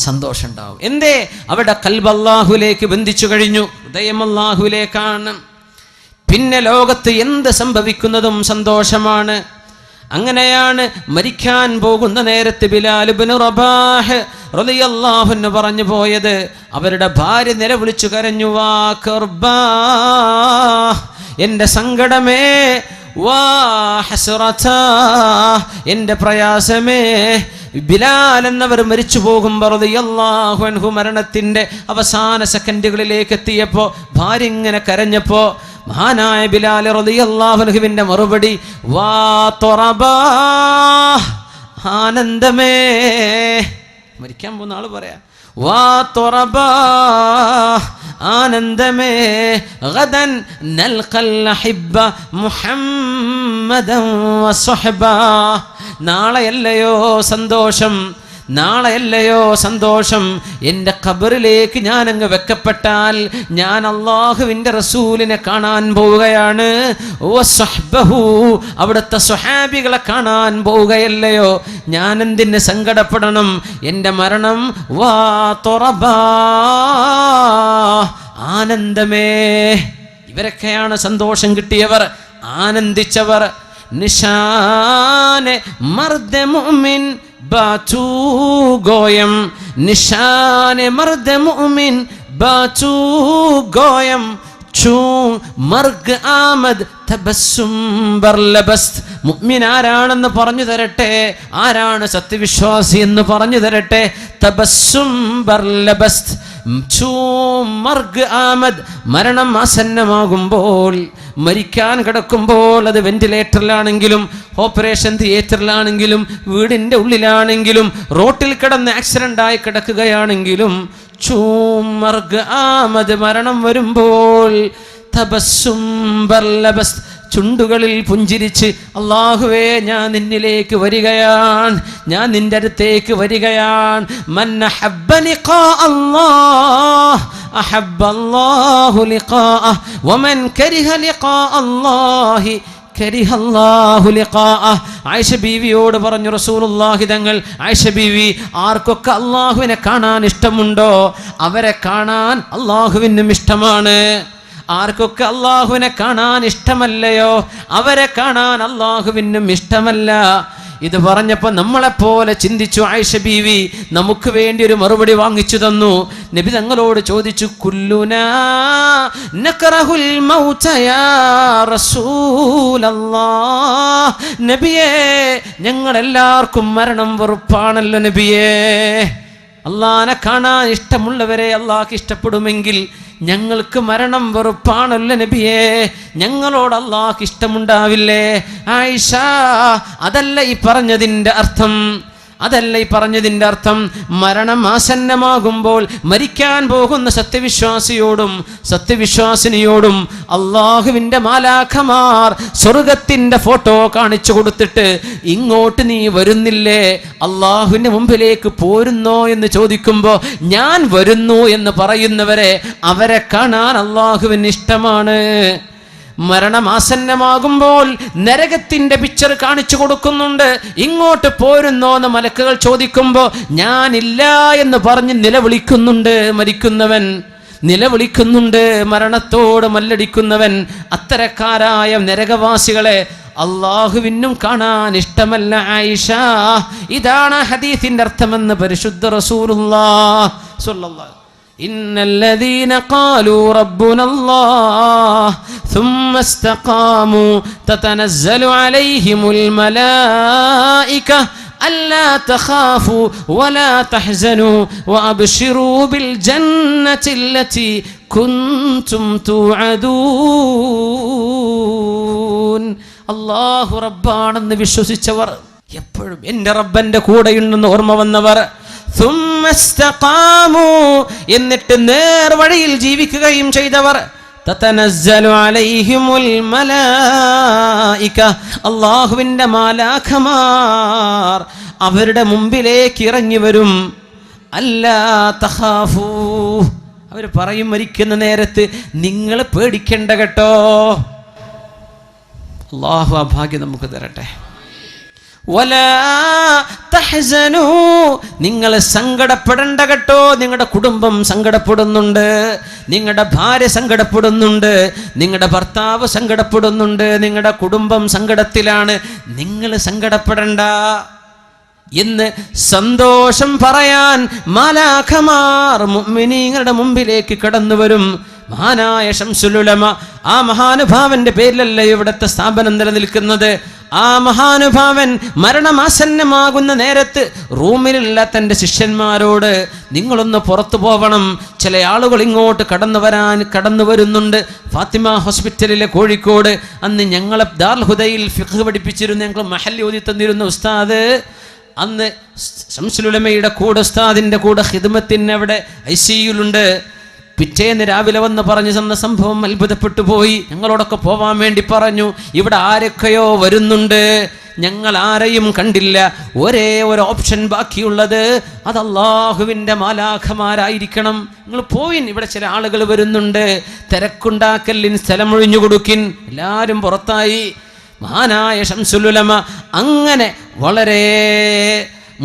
സന്തോഷം ഉണ്ടാവും. എന്തേ? അവിടെ ഖൽബ് അല്ലാഹുവിലേക്ക് ബന്ധിച്ചു കഴിഞ്ഞു, ഹൃദയം അല്ലാഹുവിലേക്കാണ്. പിന്നെ ലോകത്ത് എന്ത് സംഭവിക്കുന്നതും സന്തോഷമാണ്. അങ്ങനെയാണ് മരിക്കാൻ പോകുന്ന നേരത്ത് ബിലാൽ ഇബ്നു റബാഹ് റളിയല്ലാഹു അൻഹു പറഞ്ഞു പോയത്. അവരുടെ ഭാര്യ നിലവിളിച്ചു കരഞ്ഞു, വാ കർബാ, എൻ്റെ സങ്കടമേ, വാ ഹസ്റതാ, എൻ്റെ പ്രയാസമേ. ബിലാൽ എന്നവർ മരിച്ചു പോകുമ്പോൾ റളിയല്ലാഹു അൻഹു മരണത്തിൻ്റെ അവസാന സെക്കൻഡുകളിലേക്ക് എത്തിയപ്പോൾ, ഭാര്യ ഇങ്ങനെ കരഞ്ഞപ്പോൾ മഹാനായ ബിലാൽ റളിയല്ലാഹു അൻഹുവിൻ്റെ മറുപടി, വാ തൊറബാ, ആനന്ദമേ. മരിക്കാൻ പോകുന്ന ആള് പറയാ, വാ തൊറബാ, ആനന്ദമേ, ഗദൻ നൽഖൽ അഹിബ്ബ മുഹമ്മദൻ വസ്വഹബാ, നാളെയല്ലയോ സന്തോഷം, നാളെയല്ലയോ സന്തോഷം, എൻ്റെ ഖബറിലേക്ക് ഞാൻ അങ്ങ് വെക്കപ്പെട്ടാൽ ഞാൻ അല്ലാഹുവിൻ്റെ റസൂലിനെ കാണാൻ പോവുകയാണ്, വസ്വഹ്ബഹു, അവിടുത്തെ സ്വഹാബികളെ കാണാൻ പോവുകയല്ലയോ, ഞാൻ എന്തിന് സങ്കടപ്പെടണം, എൻ്റെ മരണം വാ തൊറബാ, ആനന്ദമേ. ഇവരൊക്കെയാണ് സന്തോഷം കിട്ടിയവർ, ആനന്ദിച്ചവർ. നിശാനെ മർദ മുഅ്മിൻ ബാതു ഗോയം, നിശാനെ മർദ മുഅ്മിൻ ബാതു ഗോയം, ചൂ മർഗ് ആമദ് തബസ്സും ബർലബസ്ത്. മുഅ്മിൻ ആരാണെന്ന് പറഞ്ഞു തരട്ടെ, ആരാണ് സത്യവിശ്വാസി എന്ന് പറഞ്ഞു തരട്ടെ. തബസ്സും ബർലബസ്ത്, മർഗ് ആമദ്, മരണം ആസന്നമാകുമ്പോൾ, മരിക്കാൻ കിടക്കുമ്പോൾ, അത് വെന്റിലേറ്ററിലാണെങ്കിലും ഓപ്പറേഷൻ തിയേറ്ററിലാണെങ്കിലും വീടിൻ്റെ ഉള്ളിലാണെങ്കിലും റോട്ടിൽ കിടന്ന് ആക്സിഡൻ്റായി കിടക്കുകയാണെങ്കിലും, മർഗ് ആമദ്, മരണം വരുമ്പോൾ, തബസ്സും ബർലബസ്ത്, ചുണ്ടുകളിൽ പുഞ്ചിരിച്ച്, അല്ലാഹുവേ ഞാൻ നിന്നിലേക്ക് വരികയാണ്, ഞാൻ നിന്റെ അടുത്തേക്ക് വരികയാണ്. മൻ അഹബ്ബ ലിഖാ അല്ലാഹ് അഹബ്ബ അല്ലാഹു ലിഖാഅഹ് വമൻ കരിഹ ലിഖാ അല്ലാഹി കരിഹ അല്ലാഹു ലിഖാഅഹ്. ആയിഷ ബീവിയോട് പറഞ്ഞു റസൂലുള്ളാഹി തങ്ങൾ, ആയിഷ ബീവി, ആർക്കൊക്കെ അല്ലാഹുവിനെ കാണാൻ ഇഷ്ടമുണ്ടോ അവരെ കാണാൻ അല്ലാഹുവിനും ഇഷ്ടമാണ്, ആർക്കൊക്കെ അള്ളാഹുവിനെ കാണാൻ ഇഷ്ടമല്ലയോ അവരെ കാണാൻ അള്ളാഹുവിനും ഇഷ്ടമല്ല. ഇത് പറഞ്ഞപ്പോൾ നമ്മളെപ്പോലെ ചിന്തിച്ചു ആയിഷ ബീവി. നമുക്ക് വേണ്ടി ഒരു മറുപടി വാങ്ങിച്ചു തന്നു. നബി തങ്ങളോട് ചോദിച്ചു, കുല്ലുനാ നക്റഹുൽ മൗത യാ റസൂലല്ലാഹ്. നബിയേ, ഞങ്ങളെല്ലാവർക്കും മരണം വെറുപ്പാണല്ലോ നബിയേ. അള്ളാഹനെ കാണാൻ ഇഷ്ടമുള്ളവരെ അള്ളാഹ്ക്ക് ഇഷ്ടപ്പെടുമെങ്കിൽ ഞങ്ങൾക്ക് മരണം വെറുപ്പാണല്ലോ നബിയേ. ഞങ്ങളോട് അള്ളാഹ്ക്ക് ഇഷ്ടമുണ്ടാവില്ലേ? ആയിഷ, അതല്ല ഈ പറഞ്ഞതിൻ്റെ അർത്ഥം. അതല്ല ഈ പറഞ്ഞതിൻ്റെ അർത്ഥം. മരണം ആസന്നമാകുമ്പോൾ മരിക്കാൻ പോകുന്ന സത്യവിശ്വാസിയോടും സത്യവിശ്വാസിനിയോടും അള്ളാഹുവിൻ്റെ മാലാഖമാർ സ്വർഗത്തിൻ്റെ ഫോട്ടോ കാണിച്ചു കൊടുത്തിട്ട് ഇങ്ങോട്ട് നീ വരുന്നില്ലേ, അള്ളാഹുവിൻ്റെ മുമ്പിലേക്ക് പോരുന്നോ എന്ന് ചോദിക്കുമ്പോൾ ഞാൻ വരുന്നു എന്ന് പറയുന്നവരെ അവരെ കാണാൻ അള്ളാഹുവിന് ഇഷ്ടമാണ്. മരണമാസന്നമാകുമ്പോൾ നരകത്തിന്റെ പിക്ചർ കാണിച്ചു കൊടുക്കുന്നുണ്ട്. ഇങ്ങോട്ട് പോരുന്നോ എന്ന് മലക്കുകൾ ചോദിക്കുമ്പോൾ ഞാനില്ല എന്ന് പറഞ്ഞ് നിലവിളിക്കുന്നുണ്ട് മരിക്കുന്നവൻ, നിലവിളിക്കുന്നുണ്ട് മരണത്തോട് മല്ലടിക്കുന്നവൻ. അത്തരക്കാരായ നരകവാസികളെ അള്ളാഹുവിനും കാണാൻ ഇഷ്ടമല്ല ആയിഷ. ഇതാണ് ഹദീസിന്റെ അർത്ഥമെന്ന് പരിശുദ്ധ റസൂലുള്ളാഹി സ്വല്ലല്ലാഹു. إن الذين قالوا ربنا الله ثم استقاموا تتنزل عليهم الملائكة ألا تخافوا ولا تحزنوا وأبشروا بالجنة التي كنتم توعدون. الله റബ്ബാണെന്ന് വിശ്വസിച്ചവർ, എപ്പോഴും എൻ്റെ റബ്ബന്റെ കൂടെയുണ്ടെന്ന് ഓർമ്മ വന്നവർ, എന്നിട്ട് നേർവഴിയിൽ ജീവിക്കുകയും ചെയ്തവർ, തതനസ്സലു അലൈഹിമുൽ മലായിക, അല്ലാഹുവിൻ്റെ മാലാഖമാർ അവരുടെ മുമ്പിലേക്ക് ഇറങ്ങി വരും. അല്ലാ തഖാഫൂ, അവർ പറയും മരിക്കുന്ന നേരത്ത് നിങ്ങൾ പേടിക്കേണ്ട കേട്ടോ. അല്ലാഹു ആ ഭാഗ്യം നമുക്ക് തരട്ടെ. വലാ തഹ്സനൂ, നിങ്ങൾ സങ്കടപ്പെടേണ്ട കേട്ടോ. നിങ്ങളുടെ കുടുംബം സങ്കടപ്പെടുന്നുണ്ട്, നിങ്ങളുടെ ഭാര്യ സങ്കടപ്പെടുന്നുണ്ട്, നിങ്ങളുടെ ഭർത്താവ് സങ്കടപ്പെടുന്നുണ്ട്, നിങ്ങളുടെ കുടുംബം സങ്കടത്തിലാണ്. നിങ്ങൾ സങ്കടപ്പെടണ്ട എന്ന് സന്തോഷം പറയാൻ മാലാഖമാർ മുഅ്മിനീങ്ങളുടെ മുമ്പിലേക്ക് കടന്നു വരും. മഹാനായ ശംസുൽ ഉലമ, ആ മഹാനുഭാവന്റെ പേരിലല്ല ഇവിടുത്തെ സ്ഥാപനം നിലനിൽക്കുന്നത്. ആ മഹാനുഭാവൻ മരണമാസന്നമാകുന്ന നേരത്ത് റൂമിലുള്ള തൻ്റെ ശിഷ്യന്മാരോട് നിങ്ങളൊന്ന് പുറത്തു പോവണം, ചില ആളുകൾ ഇങ്ങോട്ട് കടന്നു വരുന്നുണ്ട്. ഫാത്തിമ ഹോസ്പിറ്റലിലെ കോഴിക്കോട് അന്ന് ഞങ്ങളെ ദാറുൽ ഹുദയിൽ ഫിഖ് പഠിപ്പിച്ചിരുന്ന ഞങ്ങൾ മഹല്ലി ഓതി തന്നിരുന്ന ഉസ്താദ്, അന്ന് ശംസുൽ ഉലമയുടെ കൂടെ ഉസ്താദിൻ്റെ കൂടെ ഖിദ്മത്തിന് അവിടെ ICUലുണ്ട്. പിറ്റേന്ന് രാവിലെ വന്ന് പറഞ്ഞു തന്ന സംഭവം അത്ഭുതപ്പെട്ടു പോയി. ഞങ്ങളോടൊക്കെ പോവാൻ വേണ്ടി പറഞ്ഞു. ഇവിടെ ആരൊക്കെയോ വരുന്നുണ്ട്, ഞങ്ങൾ ആരെയും കണ്ടില്ല. ഒരേ ഒരു ഓപ്ഷൻ ബാക്കിയുള്ളത് അത് അല്ലാഹുവിൻ്റെ മാലാഖമാരായിരിക്കണം. നിങ്ങൾ പോയിൻ, ഇവിടെ ചില ആളുകൾ വരുന്നുണ്ട്, തിരക്കുണ്ടാക്കലിന് സ്ഥലം ഒഴിഞ്ഞു കൊടുക്കിൻ. എല്ലാവരും പുറത്തായി. മഹാനായ ശംസുൽ ഉലമ അങ്ങനെ വളരെ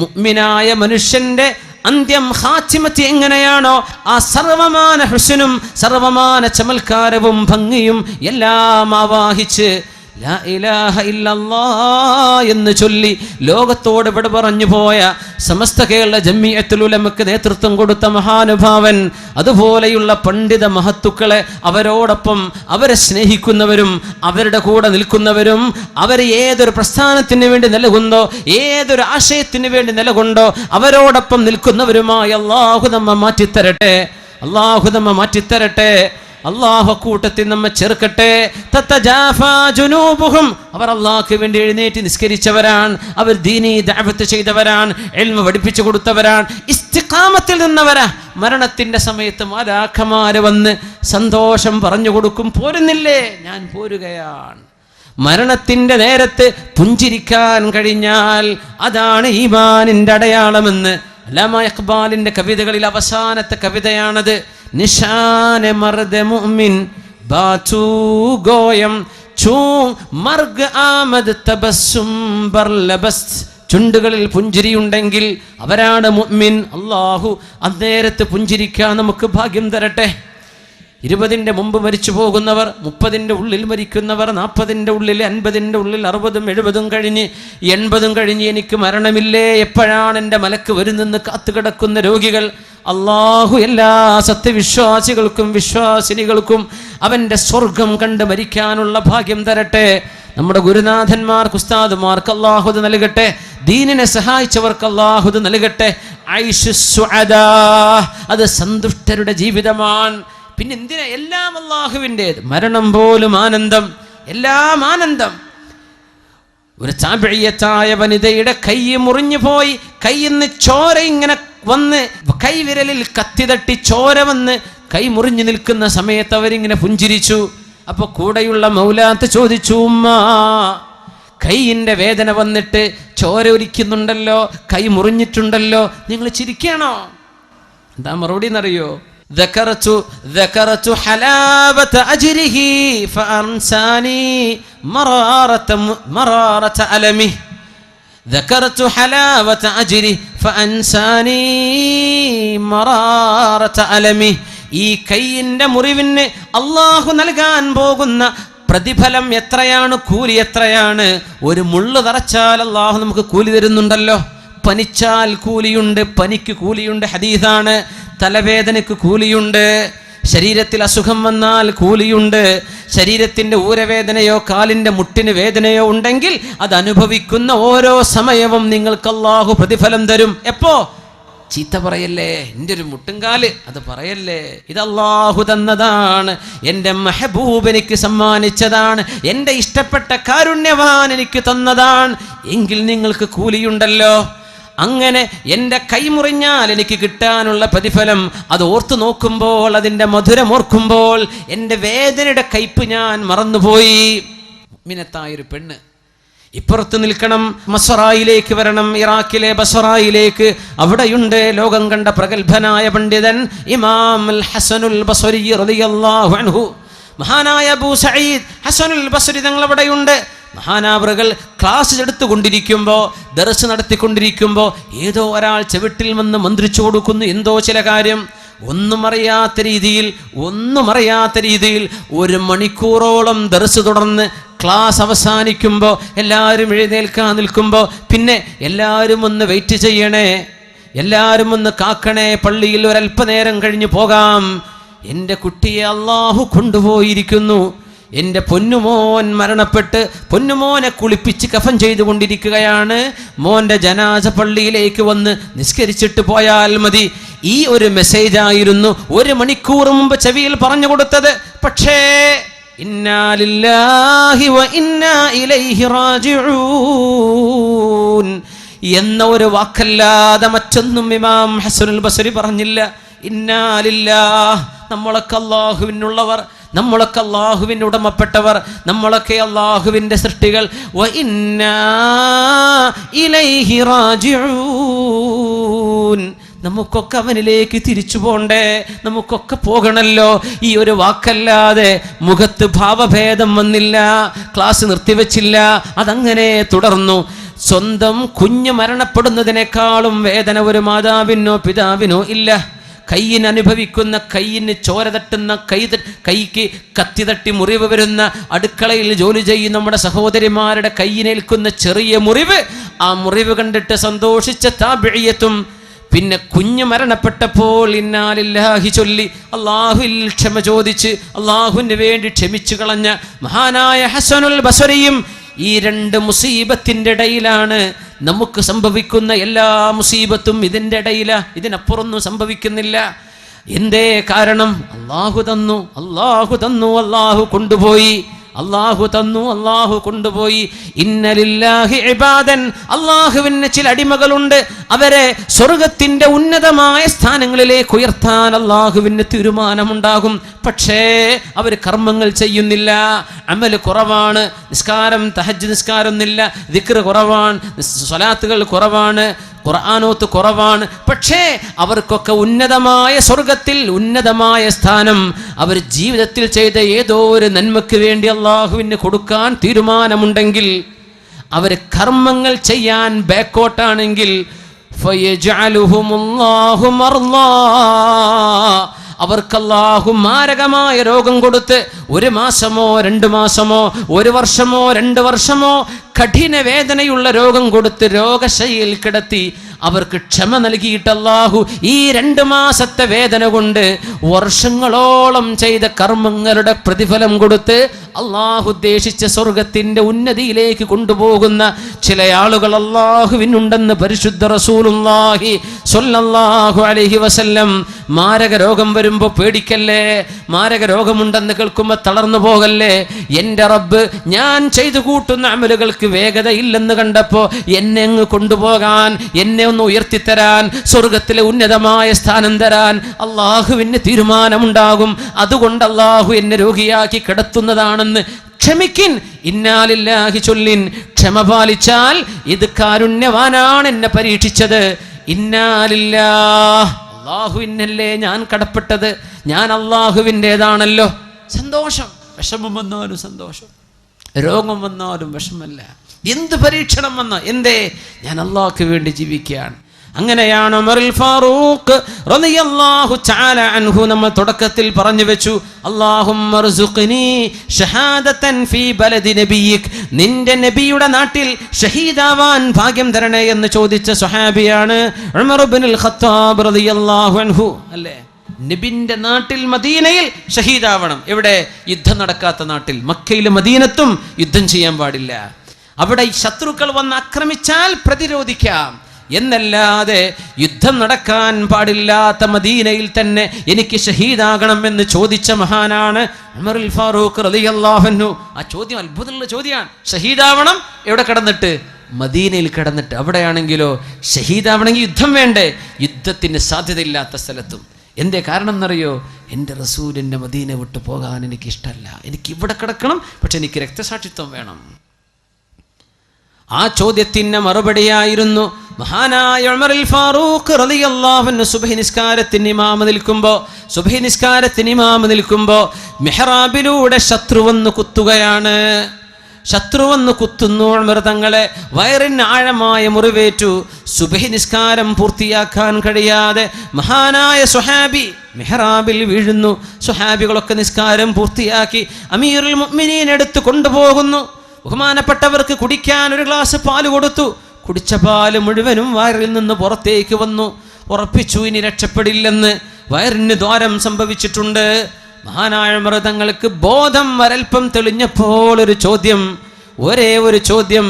മുഅ്മിനായ മനുഷ്യന്റെ അന്ത്യം ഖാത്തിമത്ത് എങ്ങനെയാണോ ആ സർവമാന ഹുസ്നും സർവമാന ചമൽക്കാരവും ഭംഗിയും എല്ലാം ആവാഹിച്ച് ലാ ഇലാഹ ഇല്ലല്ലാഹ് എന്ന് ചൊല്ലി ലോകത്തോട് വിട പറഞ്ഞു പോയ സമസ്ത കേരള ജംഇയ്യത്തുൽ ഉലമക്ക് നേതൃത്വം കൊടുത്ത മഹാനുഭാവൻ, അതുപോലെയുള്ള പണ്ഡിത മഹത്തുക്കളെ അവരോടൊപ്പം അവരെ സ്നേഹിക്കുന്നവരും അവരുടെ കൂടെ നിൽക്കുന്നവരും അവർ ഏതൊരു പ്രസ്ഥാനത്തിന് വേണ്ടി നിലകൊണ്ടോ ഏതൊരു ആശയത്തിന് വേണ്ടി നിലകൊണ്ടോ അവരോടൊപ്പം നിൽക്കുന്നവരുമായി അല്ലാഹു നമ്മെ മാറ്റിത്തരട്ടെ. അല്ലാഹു നമ്മെ മാറ്റിത്തരട്ടെ. അല്ലാഹു കൂട്ടത്തിൽ നമ്മെ ചേർക്കട്ടെ. തതജാഫാ ജുനൂബുഹും, അവർ അല്ലാഹുവിന് വേണ്ടി എഴുന്നേറ്റ് നിസ്കരിച്ചവരാണ്, അവർ ദീനീ ദഅവത്ത് ചെയ്തവരാണ്, ഇൽമ പഠിപ്പിച്ചു കൊടുത്തവരാണ്, ഇസ്തിഖാമത്തിൽ നിന്നവരാ. മരണത്തിന്റെ സമയത്ത് മലാഖമാര് വന്ന് സന്തോഷം പറഞ്ഞു കൊടുക്കും, പോരുന്നില്ലേ? ഞാൻ പോരുകയാണ്. മരണത്തിന്റെ നേരത്ത് പുഞ്ചിരിക്കാൻ കഴിഞ്ഞാൽ അതാണ് ഈമാനിന്റെ അടയാളമെന്ന് അല്ലാമ ഇഖ്ബാലിന്റെ കവിതകളിൽ അവസാനത്തെ കവിതയാണത്. നിശാനെ മർദ് മുഅ്മിൻ ബാതു ഗോയം ചൂ മർഗ് ആമദ് തബസ്സും ബർലബസ്, ചുണ്ടുകളിൽ പുഞ്ചിരിയുണ്ടെങ്കിൽ അവരാണ് മുഅ്മിൻ. അല്ലാഹു അന്നേരത്ത് പുഞ്ചിരിക്കാൻ നമുക്ക് ഭാഗ്യം തരട്ടെ. 20ന്റെ മുമ്പ് മരിച്ചു പോകുന്നവർ, 30ന്റെ ഉള്ളിൽ മരിക്കുന്നവർ, 40ന്റെ ഉള്ളിൽ, 50ന്റെ ഉള്ളിൽ, 60ഉം 70ഉം കഴിഞ്ഞ് 80ഉം കഴിഞ്ഞ് എനിക്ക് മരണമില്ലേ, എപ്പോഴാണ് എൻ്റെ മലക്ക് വരുന്നെന്ന് കാത്തുകിടക്കുന്ന രോഗികൾ. അള്ളാഹു എല്ലാ സത്യവിശ്വാസികൾക്കും വിശ്വാസിനികൾക്കും അവൻ്റെ സ്വർഗം കണ്ട് മരിക്കാനുള്ള ഭാഗ്യം തരട്ടെ. നമ്മുടെ ഗുരുനാഥന്മാർക്ക് ഉസ്താദുമാർക്ക് അല്ലാഹു നൽകട്ടെ. ദീനിനെ സഹായിച്ചവർക്ക് അല്ലാഹു നൽകട്ടെ. ഐഷു സുഅദാ, അത് സന്തുഷ്ടരുടെ ജീവിതമാണ്. പിന്നെ എന്തിനാ? എല്ലാം അല്ലാഹുവിൻ്റേത്. മരണം പോലും ആനന്ദം, എല്ലാം ആനന്ദം. ഒരു താബിഈയത്തായ വനിതയുടെ കൈ മുറിഞ്ഞു പോയി, കൈയിൽ നിന്ന് ചോര ഇങ്ങനെ വന്ന്, കൈവിരലിൽ കത്തി തട്ടി ചോര വന്ന് കൈ മുറിഞ്ഞു നിൽക്കുന്ന സമയത്ത് അവരിങ്ങനെ പുഞ്ചിരിച്ചു. അപ്പൊ കൂടെയുള്ള മൗലാത്ത് ചോദിച്ചു, ഉമ്മ, കൈയിൻ്റെ വേദന വന്നിട്ട് ചോര ഒലിക്കുന്നുണ്ടല്ലോ, കൈ മുറിഞ്ഞിട്ടുണ്ടല്ലോ, നിങ്ങൾ ചിരിക്കണോ? എന്താ മറുപടി എന്നറിയോ? ذكرت حلاوة أجره فأنساني مرارة ألمه. ذكرت حلاوة أجره فأنساني مرارة ألمه. ഈ കൈയിൻ്റെ മുറിവിന് അള്ളാഹു നൽകാൻ പോകുന്ന പ്രതിഫലം എത്രയാണ്, കൂലി എത്രയാണ്? ഒരു മുള്ളു തറച്ചാൽ അള്ളാഹു നമുക്ക് കൂലി തരുന്നുണ്ടല്ലോ. പനിച്ചാൽ കൂലിയുണ്ട്, പനിക്ക് കൂലിയുണ്ട്, ഹദീസാണ്. തലവേദനയ്ക്ക് കൂലിയുണ്ട്, ശരീരത്തിൽ അസുഖം വന്നാൽ കൂലിയുണ്ട്. ശരീരത്തിൻ്റെ ഊരവേദനയോ കാലിൻ്റെ മുട്ടിന് വേദനയോ ഉണ്ടെങ്കിൽ അത് അനുഭവിക്കുന്ന ഓരോ സമയവും നിങ്ങൾക്ക് അല്ലാഹു പ്രതിഫലം തരും. എപ്പോ? ചീത്ത പറയല്ലേ, എൻ്റെ ഒരു മുട്ടുംകാല്, അത് പറയല്ലേ. ഇത് അല്ലാഹു തന്നതാണ്, എൻ്റെ മെഹബൂബ് എനിക്ക് സമ്മാനിച്ചതാണ്, എൻ്റെ ഇഷ്ടപ്പെട്ട കാരുണ്യവാൻ എനിക്ക് തന്നതാണ്, എങ്കിൽ നിങ്ങൾക്ക് കൂലിയുണ്ടല്ലോ. അങ്ങനെ എൻ്റെ കൈ മുറിഞ്ഞാൽ എനിക്ക് കിട്ടാനുള്ള പ്രതിഫലം അത് ഓർത്തു നോക്കുമ്പോൾ, അതിൻ്റെ മധുരം ഓർക്കുമ്പോൾ എൻ്റെ വേദനയുടെ കയ്പ് ഞാൻ മറന്നുപോയി. മുഅ്മിനത്തായൊരു പെണ്ണ് ഇപ്പുറത്ത് നിൽക്കണം, ബസ്റയിലേക്ക് വരണം, ഇറാഖിലെ ബസ്റയിലേക്ക്. അവിടെയുണ്ട് ലോകം കണ്ട പ്രഗത്ഭനായ പണ്ഡിതൻ ഇമാം അൽ ഹസനുൽ ബസ്രി റളിയല്ലാഹു അൻഹു. മഹാനായ അബൂ സഈദ് ഹസനുൽ ബസ്രി തങ്ങൾ അവിടെയുണ്ട്. മഹാനാവറുകൾ ക്ലാസ് എടുത്തുകൊണ്ടിരിക്കുമ്പോൾ, ദർസ് നടത്തിക്കൊണ്ടിരിക്കുമ്പോൾ ഏതോ ഒരാൾ ചെവിട്ടിൽ വന്ന് മന്ത്രിച്ചു കൊടുക്കുന്നു എന്തോ ചില കാര്യം. ഒന്നും അറിയാത്ത രീതിയിൽ 1 മണിക്കൂറോളം ദർസ് തുടർന്ന് ക്ലാസ് അവസാനിക്കുമ്പോൾ എല്ലാവരും എഴുന്നേൽക്കാൻ നിൽക്കുമ്പോൾ, പിന്നെ എല്ലാവരും ഒന്ന് വെയിറ്റ് ചെയ്യണേ, എല്ലാവരും ഒന്ന് കാക്കണേ, പള്ളിയിൽ ഒരല്പനേരം കഴിഞ്ഞ് പോകാം, എൻ്റെ കുട്ടിയെ അല്ലാഹു കൊണ്ടുപോയിരിക്കുന്നു, എൻ്റെ പൊന്നുമോൻ മരണപ്പെട്ട് പൊന്നുമോനെ കുളിപ്പിച്ച് കഫൻ ചെയ്തുകൊണ്ടിരിക്കുകയാണ്, മോൻ്റെ ജനാസ പള്ളിയിലേക്ക് വന്ന് നിസ്കരിച്ചിട്ട് പോയാൽ മതി. ഈ ഒരു മെസ്സേജായിരുന്നു 1 മണിക്കൂർ മുമ്പ് ചെവിയിൽ പറഞ്ഞു കൊടുത്തത്. പക്ഷേ ഇന്നാ ലില്ലാഹി വ ഇന്നാ ഇലൈഹി റാജിഊൻ എന്ന ഒരു വാക്കല്ലാതെ മറ്റൊന്നും ഇമാം ഹസനുൽ ബസ്രി പറഞ്ഞില്ല. ഇന്നാ ലില്ലാഹ്, നമ്മളൊക്കെ അല്ലാഹുവിനുള്ളവർ, നമ്മളൊക്കെ അല്ലാഹുവിന് ഉടമപ്പെട്ടവർ, നമ്മളൊക്കെ അല്ലാഹുവിൻ്റെ സൃഷ്ടികൾ. വ ഇന്നാ ഇലൈഹി റാജിഊൻ, നമുക്കൊക്കെ അവനിലേക്ക് തിരിച്ചു പോണ്ടേ, നമുക്കൊക്കെ പോകണല്ലോ. ഈ ഒരു വാക്കല്ലാതെ മുഖത്ത് ഭാവഭേദം വന്നില്ല, ക്ലാസ് നിർത്തിവെച്ചില്ല, അതങ്ങനെ തുടർന്നു. സ്വന്തം കുഞ്ഞ് മരണപ്പെടുന്നതിനേക്കാളും വേദന ഒരു മാതാവിനോ പിതാവിനോ ഇല്ല. കയ്യിന് അനുഭവിക്കുന്ന, കയ്യിന് ചോര തട്ടുന്ന, കൈക്ക് കത്തി തട്ടി മുറിവ് വരുന്ന, അടുക്കളയിൽ ജോലി ചെയ്യുന്ന നമ്മുടെ സഹോദരിമാരുടെ കയ്യിനേൽക്കുന്ന ചെറിയ മുറിവ്, ആ മുറിവ് കണ്ടിട്ട് സന്തോഷിച്ച താബിഈയത്തും, പിന്നെ കുഞ്ഞ് മരണപ്പെട്ടപ്പോൾ ഇന്നാ ലില്ലാഹി ചൊല്ലി അല്ലാഹുവിൽ ക്ഷമ ചോദിച്ച് അല്ലാഹുവിന് വേണ്ടി ക്ഷമിച്ചു കളഞ്ഞ മഹാനായ ഹസനുൽ ബസ്രിയും ഈ 2 മുസീബത്തിൻ്റെ ഇടയിലാണ്. നമുക്ക് സംഭവിക്കുന്ന എല്ലാ മുസീബത്തും ഇതിൻ്റെ ഇടയിലാണ്, ഇതിനപ്പുറമൊന്നും സംഭവിക്കുന്നില്ല. എന്തേ കാരണം? അല്ലാഹു തന്നു, അല്ലാഹു കൊണ്ടുപോയി, അല്ലാഹു തന്നു, അല്ലാഹു കൊണ്ടുപോയി. ഇന്ന ലില്ലാഹി ഇബാദൻ, അല്ലാഹുവിന് ചില അടിമകളുണ്ട്, അവരെ സ്വർഗത്തിന്റെ ഉന്നതമായ സ്ഥാനങ്ങളിലേക്ക് ഉയർത്താൻ അല്ലാഹുവിന് തീരുമാനമുണ്ടാകും. പക്ഷേ അവർ കർമ്മങ്ങൾ ചെയ്യുന്നില്ല, അമൽ കുറവാണ്, നിസ്കാരം തഹജ്ജുദ് നിസ്കാരമൊന്നുമില്ല, ദിക്ർ കുറവാണ്, സ്വലാത്തുകൾ കുറവാണ്, ഖുർആനോത്ത് കുറവാണ്. പക്ഷേ അവർക്കൊക്കെ ഉന്നതമായ സ്വർഗത്തിൽ ഉന്നതമായ സ്ഥാനം അവർ ജീവിതത്തിൽ ചെയ്ത ഏതോ ഒരു നന്മയ്ക്ക് വേണ്ടി അല്ലാഹുവിന് കൊടുക്കാൻ തീരുമാനമുണ്ടെങ്കിൽ, അവർ കർമ്മങ്ങൾ ചെയ്യാൻ ബാക്കോട്ടാണെങ്കിൽ അവർക്ക് അല്ലാഹു മാരകമായ രോഗം കൊടുത്ത് 1 മാസമോ 2 മാസമോ 1 വർഷമോ 2 വർഷമോ കഠിന വേദനയുള്ള രോഗം കൊടുത്ത് രോഗശയ്യയിൽ കിടത്തി അവർക്ക് ക്ഷമ നൽകിയിട്ട് അല്ലാഹു ഈ 2 മാസത്തെ വേദന കൊണ്ട് വർഷങ്ങളോളം ചെയ്ത കർമ്മങ്ങളുടെ പ്രതിഫലം കൊടുത്ത് അല്ലാഹു ഉദ്ദേശിച്ച സ്വർഗത്തിന്റെ ഉന്നതിയിലേക്ക് കൊണ്ടുപോകുന്ന ചില ആളുകൾ അല്ലാഹുവിനുണ്ടെന്ന് പരിശുദ്ധ റസൂലുള്ളാഹി സ്വല്ലല്ലാഹു അലൈഹി വസല്ലം. മാരക രോഗം വരുമ്പോൾ പേടിക്കല്ലേ, മാരക രോഗമുണ്ടെന്ന് കേൾക്കുമ്പോൾ തളർന്നു പോകല്ലേ. എൻ്റെ റബ്ബ് ഞാൻ ചെയ്തു കൂട്ടുന്ന അമലുകൾക്ക് വേഗത ഇല്ലെന്ന് കണ്ടപ്പോൾ എന്നെ അങ്ങ് കൊണ്ടുപോകാൻ, എന്നെ ഒന്ന് ഉയർത്തിത്തരാൻ, സ്വർഗത്തിലെ ഉന്നതമായ സ്ഥാനം തരാൻ അള്ളാഹുവിന് തീരുമാനമുണ്ടാകും. അതുകൊണ്ട് അള്ളാഹു എന്നെ രോഗിയാക്കി കിടത്തുന്നതാണെന്ന് ക്ഷമിക്കിൻ, ഇന്നാലില്ലാഹി ചൊല്ലിൻ. ക്ഷമ പാലിച്ചാൽ ഇത് കാരുണ്യവാനാണ് എന്നെ പരീക്ഷിച്ചത്. ഇന്നാലില്ലാഹ്, അള്ളാഹുവിനല്ലേ ഞാൻ കടപ്പെട്ടത്, ഞാൻ അള്ളാഹുവിൻ്റെതാണല്ലോ. സന്തോഷം. വിഷമം വന്നാലും സന്തോഷം, രോഗം വന്നാലും വിഷമല്ല. എന്ത് പരീക്ഷണം വന്ന എന്തേ, ഞാൻ അള്ളാഹ്ക്ക് വേണ്ടി ജീവിക്കുകയാണ്. അങ്ങനെയാണ് ഉമറുൽ ഫാറൂഖ് റളിയല്ലാഹു തആല അൻഹു നമ്മൾ തുടക്കത്തിൽ പറഞ്ഞു വെച്ചു, അല്ലാഹുമ്മ ർസുഖ്നി ഷഹാദതൻ ഫീ ബലദി നബിയിക്, നിന്റെ നബിയുടെ നാട്ടിൽ ഷഹീദാവാൻ ഭാഗ്യം തരണേ എന്ന് ചോദിച്ച സ്വഹാബിയാണ് ഉമർ ഇബ്നുൽ ഖത്താബ് റളിയല്ലാഹു അൻഹു. അല്ലേ, നബിന്റെ നാട്ടിൽ മദീനയിൽ ഷഹീദാവണം. എവിടെ? യുദ്ധം നടക്കാത്ത നാട്ടിൽ. മക്കയിലും മദീനത്തും യുദ്ധം ചെയ്യാൻ പാടില്ല. അവിടെ ശത്രുക്കൾ വന്ന് ആക്രമിച്ചാൽ പ്രതിരോധിക്കാം എന്നല്ലാതെ യുദ്ധം നടക്കാൻ പാടില്ലാത്ത മദീനയിൽ തന്നെ എനിക്ക് ഷഹീദാകണം എന്ന് ചോദിച്ച മഹാനാണ് ഉമറുൽ ഫാറൂഖ് റളിയല്ലാഹു അൻഹു. ആ ചോദ്യം അത്ഭുതമുള്ള ചോദ്യമാണ്. ഷഹീദാവണം എവിടെ കിടന്നിട്ട്? മദീനയിൽ കിടന്നിട്ട്. അവിടെയാണെങ്കിലോ ഷഹീദാവണമെങ്കിൽ യുദ്ധം വേണ്ടേ? യുദ്ധത്തിന് സാധ്യതയില്ലാത്ത സ്ഥലത്തും. എന്തേ കാരണം എന്നറിയോ? എൻ്റെ റസൂലിൻ്റെ മദീന വിട്ടു പോകാൻ എനിക്കിഷ്ടമല്ല, എനിക്ക് ഇവിടെ കിടക്കണം, പക്ഷെ എനിക്ക് രക്തസാക്ഷിത്വം വേണം. ആ ചോദ്യത്തിന് മറുപടിയായിരുന്നു മഹാനായ ഉമറുൽ ഫാറൂഖ് റളിയല്ലാഹു അൻഹു സുബ്ഹി നിസ്കാരത്തിന് ഇമാമ് നിൽക്കുമ്പോൾ മിഹ്റാബിലൂടെ ശത്രു വന്ന് കുത്തുകയാണ്. ശത്രു വന്ന് കുത്തുന്നു ഉമർ തങ്ങളെ. വയറിന് ആഴമായ മുറിവേറ്റു. സുബ്ഹി നിസ്കാരം പൂർത്തിയാക്കാൻ കഴിയാതെ മഹാനായ സ്വഹാബി മിഹ്റാബിൽ വീഴുന്നു. സ്വഹാബികളൊക്കെ നിസ്കാരം പൂർത്തിയാക്കി അമീറുൽ മുഅ്മിനീൻ എടുത്ത് കൊണ്ടുപോകുന്നു. ബഹുമാനപ്പെട്ടവർക്ക് കുടിക്കാൻ ഒരു ഗ്ലാസ് പാല് കൊടുത്തു. കുടിച്ച പാല് മുഴുവനും വയറിൽ നിന്ന് പുറത്തേക്ക് വന്നു. ഉറപ്പിച്ചു ഇനി രക്ഷപ്പെടില്ലെന്ന്. വയറിന് ദ്വാരം സംഭവിച്ചിട്ടുണ്ട്. മഹാനായ ഉമർ തങ്ങൾക്ക് ബോധം വരൽപ്പം തെളിഞ്ഞപ്പോൾ ഒരു ചോദ്യം, ഒരേ ഒരു ചോദ്യം.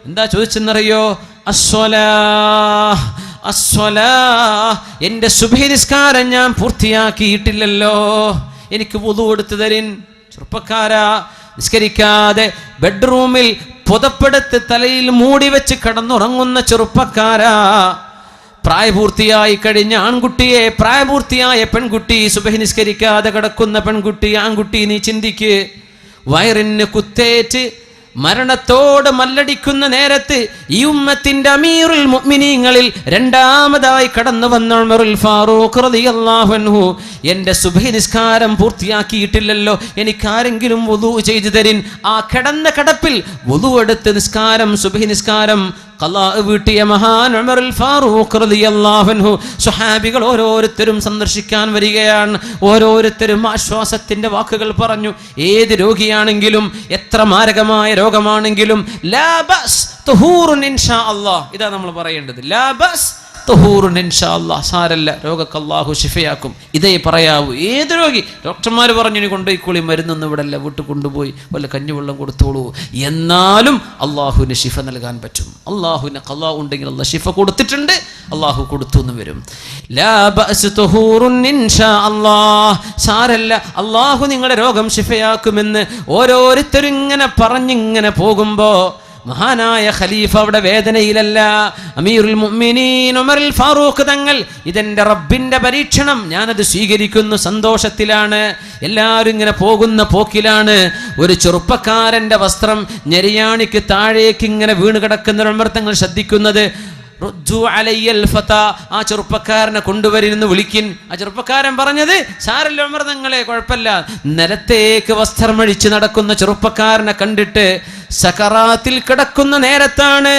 എന്താ ചോദിച്ചെന്നറിയോ? എൻ്റെ സുബ്ഹി നിസ്കാരം ഞാൻ പൂർത്തിയാക്കിയിട്ടില്ലല്ലോ, എനിക്ക് വുളു എടുത്തു തരിൻ. ചെറുപ്പക്കാരാ, നിസ്കരിക്കാതെ ബെഡ്റൂമിൽ പുതപ്പെടുത്ത് തലയിൽ മൂടി വെച്ച് കിടന്നുറങ്ങുന്ന ചെറുപ്പക്കാരാ, പ്രായപൂർത്തിയായി കഴിഞ്ഞ ആൺകുട്ടിയെ, പ്രായപൂർത്തിയായ പെൺകുട്ടി, സുബ്ഹി നിസ്കരിക്കാതെ കിടക്കുന്ന പെൺകുട്ടി, ആൺകുട്ടി, നീ ചിന്തിക്ക്. വയറിന് കുത്തേറ്റ് മരണത്തോട് മല്ലടിക്കുന്ന നേരത്ത് ഈ ഉമ്മത്തിന്റെ അമീറുൽ മുഅ്മിനീങ്ങളിൽ രണ്ടാമതായി കടന്നു വന്ന ഉമറുൽ ഫാറൂഖ് റളിയല്ലാഹു അൻഹു, എൻ്റെ സുബ്ഹി നിസ്കാരം പൂർത്തിയാക്കിയിട്ടില്ലല്ലോ, എനിക്കാരെങ്കിലും വുളു ചെയ്തു തരിൻ. ആ കിടന്ന കിടപ്പിൽ വുളു എടുത്ത് നിസ്കാരം, സുബ്ഹി നിസ്കാരം ഖളാ വീട്ടിയ മഹാൻ ഉമറുൽ ഫാറൂഖ് റളിയല്ലാഹു അൻഹു. സ്വഹാബികൾ ഓരോരുത്തരും സന്ദർശിക്കാൻ വരികയാണ്. ഓരോരുത്തരും ആശ്വാസത്തിന്റെ വാക്കുകൾ പറഞ്ഞു. ഏത് രോഗിയാണെങ്കിലും, എത്ര മാരകമായ രോഗമാണെങ്കിലും, ലാ ബസ് തുഹൂറുൻ ഇൻഷാ അല്ലാഹ്, ഇതാ നമ്മൾ പറയേണ്ടത്. ലാ ബസ് തുഹൂറുൻ ഇൻഷാ അല്ലാഹ്, സാരല്ല, രോഗക്ക് അല്ലാഹു ശിഫയാക്കും. ഇതേ പറയാവൂ. ഏത് രോഗി, ഡോക്ടർമാർ പറഞ്ഞു ഇനി കൊണ്ടുപോയിക്കോളി, മരുന്നൊന്നും ഇവിടെ അല്ല, വീട്ടിൽ കൊണ്ടുപോയി വല്ല കഞ്ഞിവെള്ളം കൊടുത്തോളൂ, എന്നാലും അള്ളാഹുവിന് ശിഫ നൽകാൻ പറ്റും. അള്ളാഹുവിന് ഖളാ ഉണ്ടെങ്കിൽ അള്ളാഹ് ശിഫ കൊടുത്തിട്ടുണ്ട്, അള്ളാഹു കൊടുത്തു എന്ന് വരും. ലാ ബഅസ് തുഹൂറുൻ ഇൻഷാ അല്ലാഹ്, സാരല്ല, അള്ളാഹു നിങ്ങളുടെ രോഗം ശിഫയാക്കുമെന്ന് ഓരോരുത്തരും ഇങ്ങനെ പറഞ്ഞിങ്ങനെ പോകുമ്പോ മഹാനായ ഖലീഫ അവിടെ വേദനയിലല്ല. അമീറുൽ മുഅ്മിനീൻ ഉമറുൽ ഫാറൂഖ് തങ്ങൾ, ഇതെന്റെ റബ്ബിന്റെ പരീക്ഷണം, ഞാനത് സ്വീകരിക്കുന്നു, സന്തോഷത്തിലാണ്. എല്ലാവരും ഇങ്ങനെ പോകുന്ന പോക്കിലാണ് ഒരു ചെറുപ്പക്കാരന്റെ വസ്ത്രം ഞെരിയാണിക്ക് താഴേക്ക് ഇങ്ങനെ വീണ് കിടക്കുന്ന ഉമർ തങ്ങൾ ശ്രദ്ധിക്കുന്നത്. ആ ചെറുപ്പക്കാരനെ കൊണ്ടുവരുന്ന് വിളിക്കിൻ. ആ ചെറുപ്പക്കാരൻ പറഞ്ഞത്, സാരല്ല ഉമർ തങ്ങളെ, കുഴപ്പമില്ല. നിലത്തേക്ക് വസ്ത്രമഴിച്ച് നടക്കുന്ന ചെറുപ്പക്കാരനെ കണ്ടിട്ട് സകറാത്തിൽ കിടക്കുന്ന നേരത്താണ്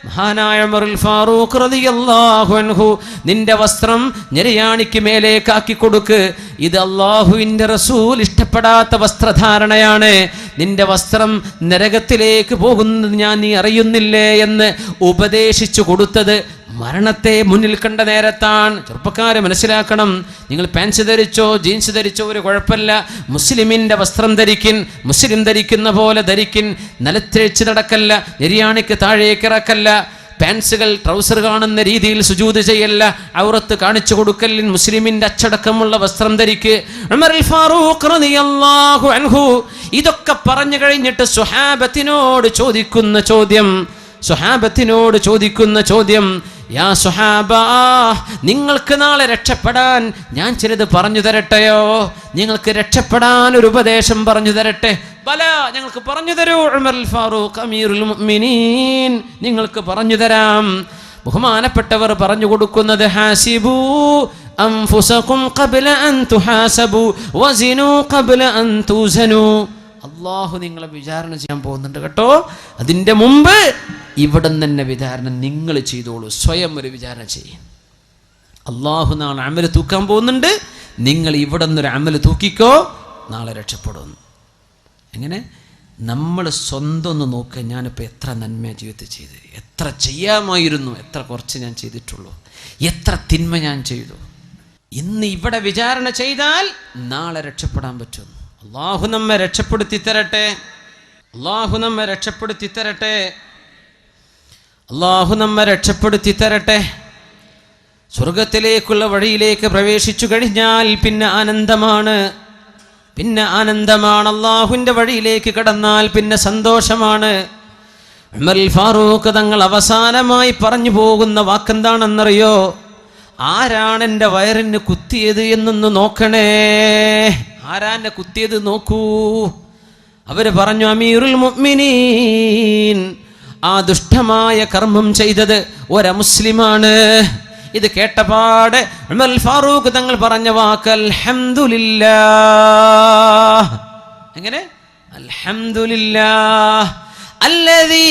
മഹാനായ ഉമറുൽ ഫാറൂഖ് റളിയല്ലാഹു അൻഹു, നിന്റെ വസ്ത്രം ഞെരിയാണിക്ക് മേലേക്കാക്കി കൊടുക്ക്. ഇത് അല്ലാഹുവിൻ്റെ റസൂൽ ഇഷ്ടപ്പെടാത്ത വസ്ത്രധാരണയാണ്. നിന്റെ വസ്ത്രം നരകത്തിലേക്ക് പോകുന്നത് നീ അറിയുന്നില്ലേ എന്ന് ഉപദേശിച്ചു കൊടുത്തത് മരണത്തെ മുന്നിൽ കണ്ട നേരത്താണ്. ചെറുപ്പക്കാരെ മനസ്സിലാക്കണം, നിങ്ങൾ പാൻസ് ധരിച്ചോ ജീൻസ് ധരിച്ചോ ഒരു കുഴപ്പമില്ല, മുസ്ലിമിൻ്റെ വസ്ത്രം ധരിക്കിൻ, മുസ്ലിം ധരിക്കുന്ന പോലെ ധരിക്കിൻ. നിലത്തിഴച്ച് നടക്കല്ല, നെരിയാണിക്ക് താഴേക്ക് ഇറക്കല്ല, പാൻസുകൾ ട്രൗസർ കാണുന്ന രീതിയിൽ സുജൂദ് ചെയ്യല്ല, ഔറത്ത് കാണിച്ചു കൊടുക്കലിൻ, മുസ്ലിമിൻ്റെ അച്ചടക്കമുള്ള വസ്ത്രം ധരിക്ക്. ഉമറുൽ ഫാറൂഖ് റളിയല്ലാഹു അൻഹു ഇതൊക്കെ പറഞ്ഞു കഴിഞ്ഞിട്ട് സ്വഹാബത്തിനോട് ചോദിക്കുന്ന ചോദ്യം, യാ സ്വഹാബാ, നിങ്ങൾക്ക് നാളെ രക്ഷപ്പെടാൻ ഞാൻ ചിലത് പറഞ്ഞു തരട്ടെയോ? നിങ്ങൾക്ക് രക്ഷപ്പെടാൻ ഒരു ഉപദേശം പറഞ്ഞു തരട്ടെ? ബല, ഞങ്ങൾക്ക് പറഞ്ഞു തരൂ ഉമറുൽ ഫാറൂഖ് അമീറുൽ മുഅ്മിനീൻ, നിങ്ങൾക്ക് പറഞ്ഞു തരാം. ബഹുമാനപ്പെട്ടവർ പറഞ്ഞു കൊടുക്കുന്നത്, ഹാസിബു അൻഫുസകും ഖബ്ല അൻ തുഹാസബു വസിനു ഖബ്ല അൻ തുസനു. അല്ലാഹു നിങ്ങളെ വിചാരണ ചെയ്യാൻ പോകുന്നുണ്ട് കേട്ടോ. അതിൻ്റെ മുമ്പ് ഇവിടെ തന്നെ വിചാരണ നിങ്ങൾ ചെയ്തോളൂ. സ്വയം ഒരു വിചാരണ ചെയ്യും. അല്ലാഹു നാളെ അമല് തൂക്കാൻ പോകുന്നുണ്ട്. നിങ്ങൾ ഇവിടെ നിന്നൊരു അമല് തൂക്കിക്കോ, നാളെ രക്ഷപ്പെടുന്നു. എങ്ങനെ? നമ്മൾ സ്വന്തം ഒന്ന് നോക്കുക. ഞാനിപ്പോൾ എത്ര നന്മ ജീവിതത്തിൽ ചെയ്ത്, എത്ര ചെയ്യാമായിരുന്നു, എത്ര കുറച്ച് ഞാൻ ചെയ്തിട്ടുള്ളൂ, എത്ര തിന്മ ഞാൻ ചെയ്തു. ഇന്ന് ഇവിടെ വിചാരണ ചെയ്താൽ നാളെ രക്ഷപ്പെടാൻ പറ്റും. അല്ലാഹു നമ്മെ രക്ഷപ്പെടുത്തി തരട്ടെ. അല്ലാഹു നമ്മെ രക്ഷപ്പെടുത്തി തരട്ടെ. അല്ലാഹു നമ്മെ രക്ഷപ്പെടുത്തി തരട്ടെ. സ്വർഗത്തിലേക്കുള്ള വഴിയിലേക്ക് പ്രവേശിച്ചു കഴിഞ്ഞാൽ പിന്നെ ആനന്ദമാണ്. അല്ലാഹുവിൻ്റെ വഴിയിലേക്ക് കടന്നാൽ പിന്നെ സന്തോഷമാണ്. ഉമറുൽ ഫാറൂഖ് തങ്ങൾ അവസാനമായി പറഞ്ഞു പോകുന്ന വാക്കെന്താണെന്നറിയോ? ആരാണ് എൻ്റെ വയറിന് കുത്തിയത് എന്നൊന്ന് നോക്കണേ. ആരാൻ്റെ കുത്തിയത് നോക്കൂ. അവര് പറഞ്ഞു, അമീറുൽ മുഅ്മിനീൻ, ആ ദുഷ്ടമായ കർമ്മം ചെയ്തത് ഒരമുസ്ലിമാണ്. ഇത് കേട്ടപാട് ഉമറുൽ ഫാറൂഖ് തങ്ങൾ പറഞ്ഞ വാക്ക് അൽഹംദുലില്ലാഹ്. എങ്ങനെ? അൽഹംദുലില്ലാഹ് അല്ലദീ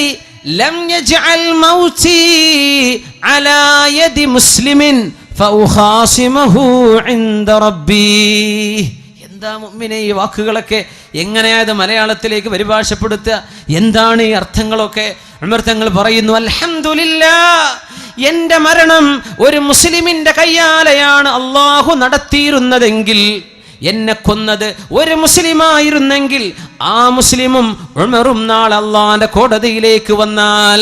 ലം യജ്അൽ മൗതി അലാ യദി മുസ്ലിമിൻ ഫഉഖാസിമഹു ഇൻദ റബ്ബി. എന്താ മുഅ്മിനേ ഈ വാക്കുകളൊക്കെ? എങ്ങനെയായത് മലയാളത്തിലേക്ക് പരിഭാഷപ്പെടുത്തുക? എന്താണ് ഈ അർത്ഥങ്ങളൊക്കെ? ഉമർ തങ്ങൾ പറയുന്നു, അൽഹംദുലില്ലാഹ്, എൻ്റെ മരണം ഒരു മുസ്ലിമിൻ്റെ കയ്യാലെയാണ് അല്ലാഹു നടത്തിയിരുന്നതെങ്കിൽ, എന്നെ കൊന്നത് ഒരു മുസ്ലിമായിരുന്നെങ്കിൽ ആ മുസ്ലിമും ഉമറും നാളെ അള്ളാന്റെ കോടതിയിലേക്ക് വന്നാൽ,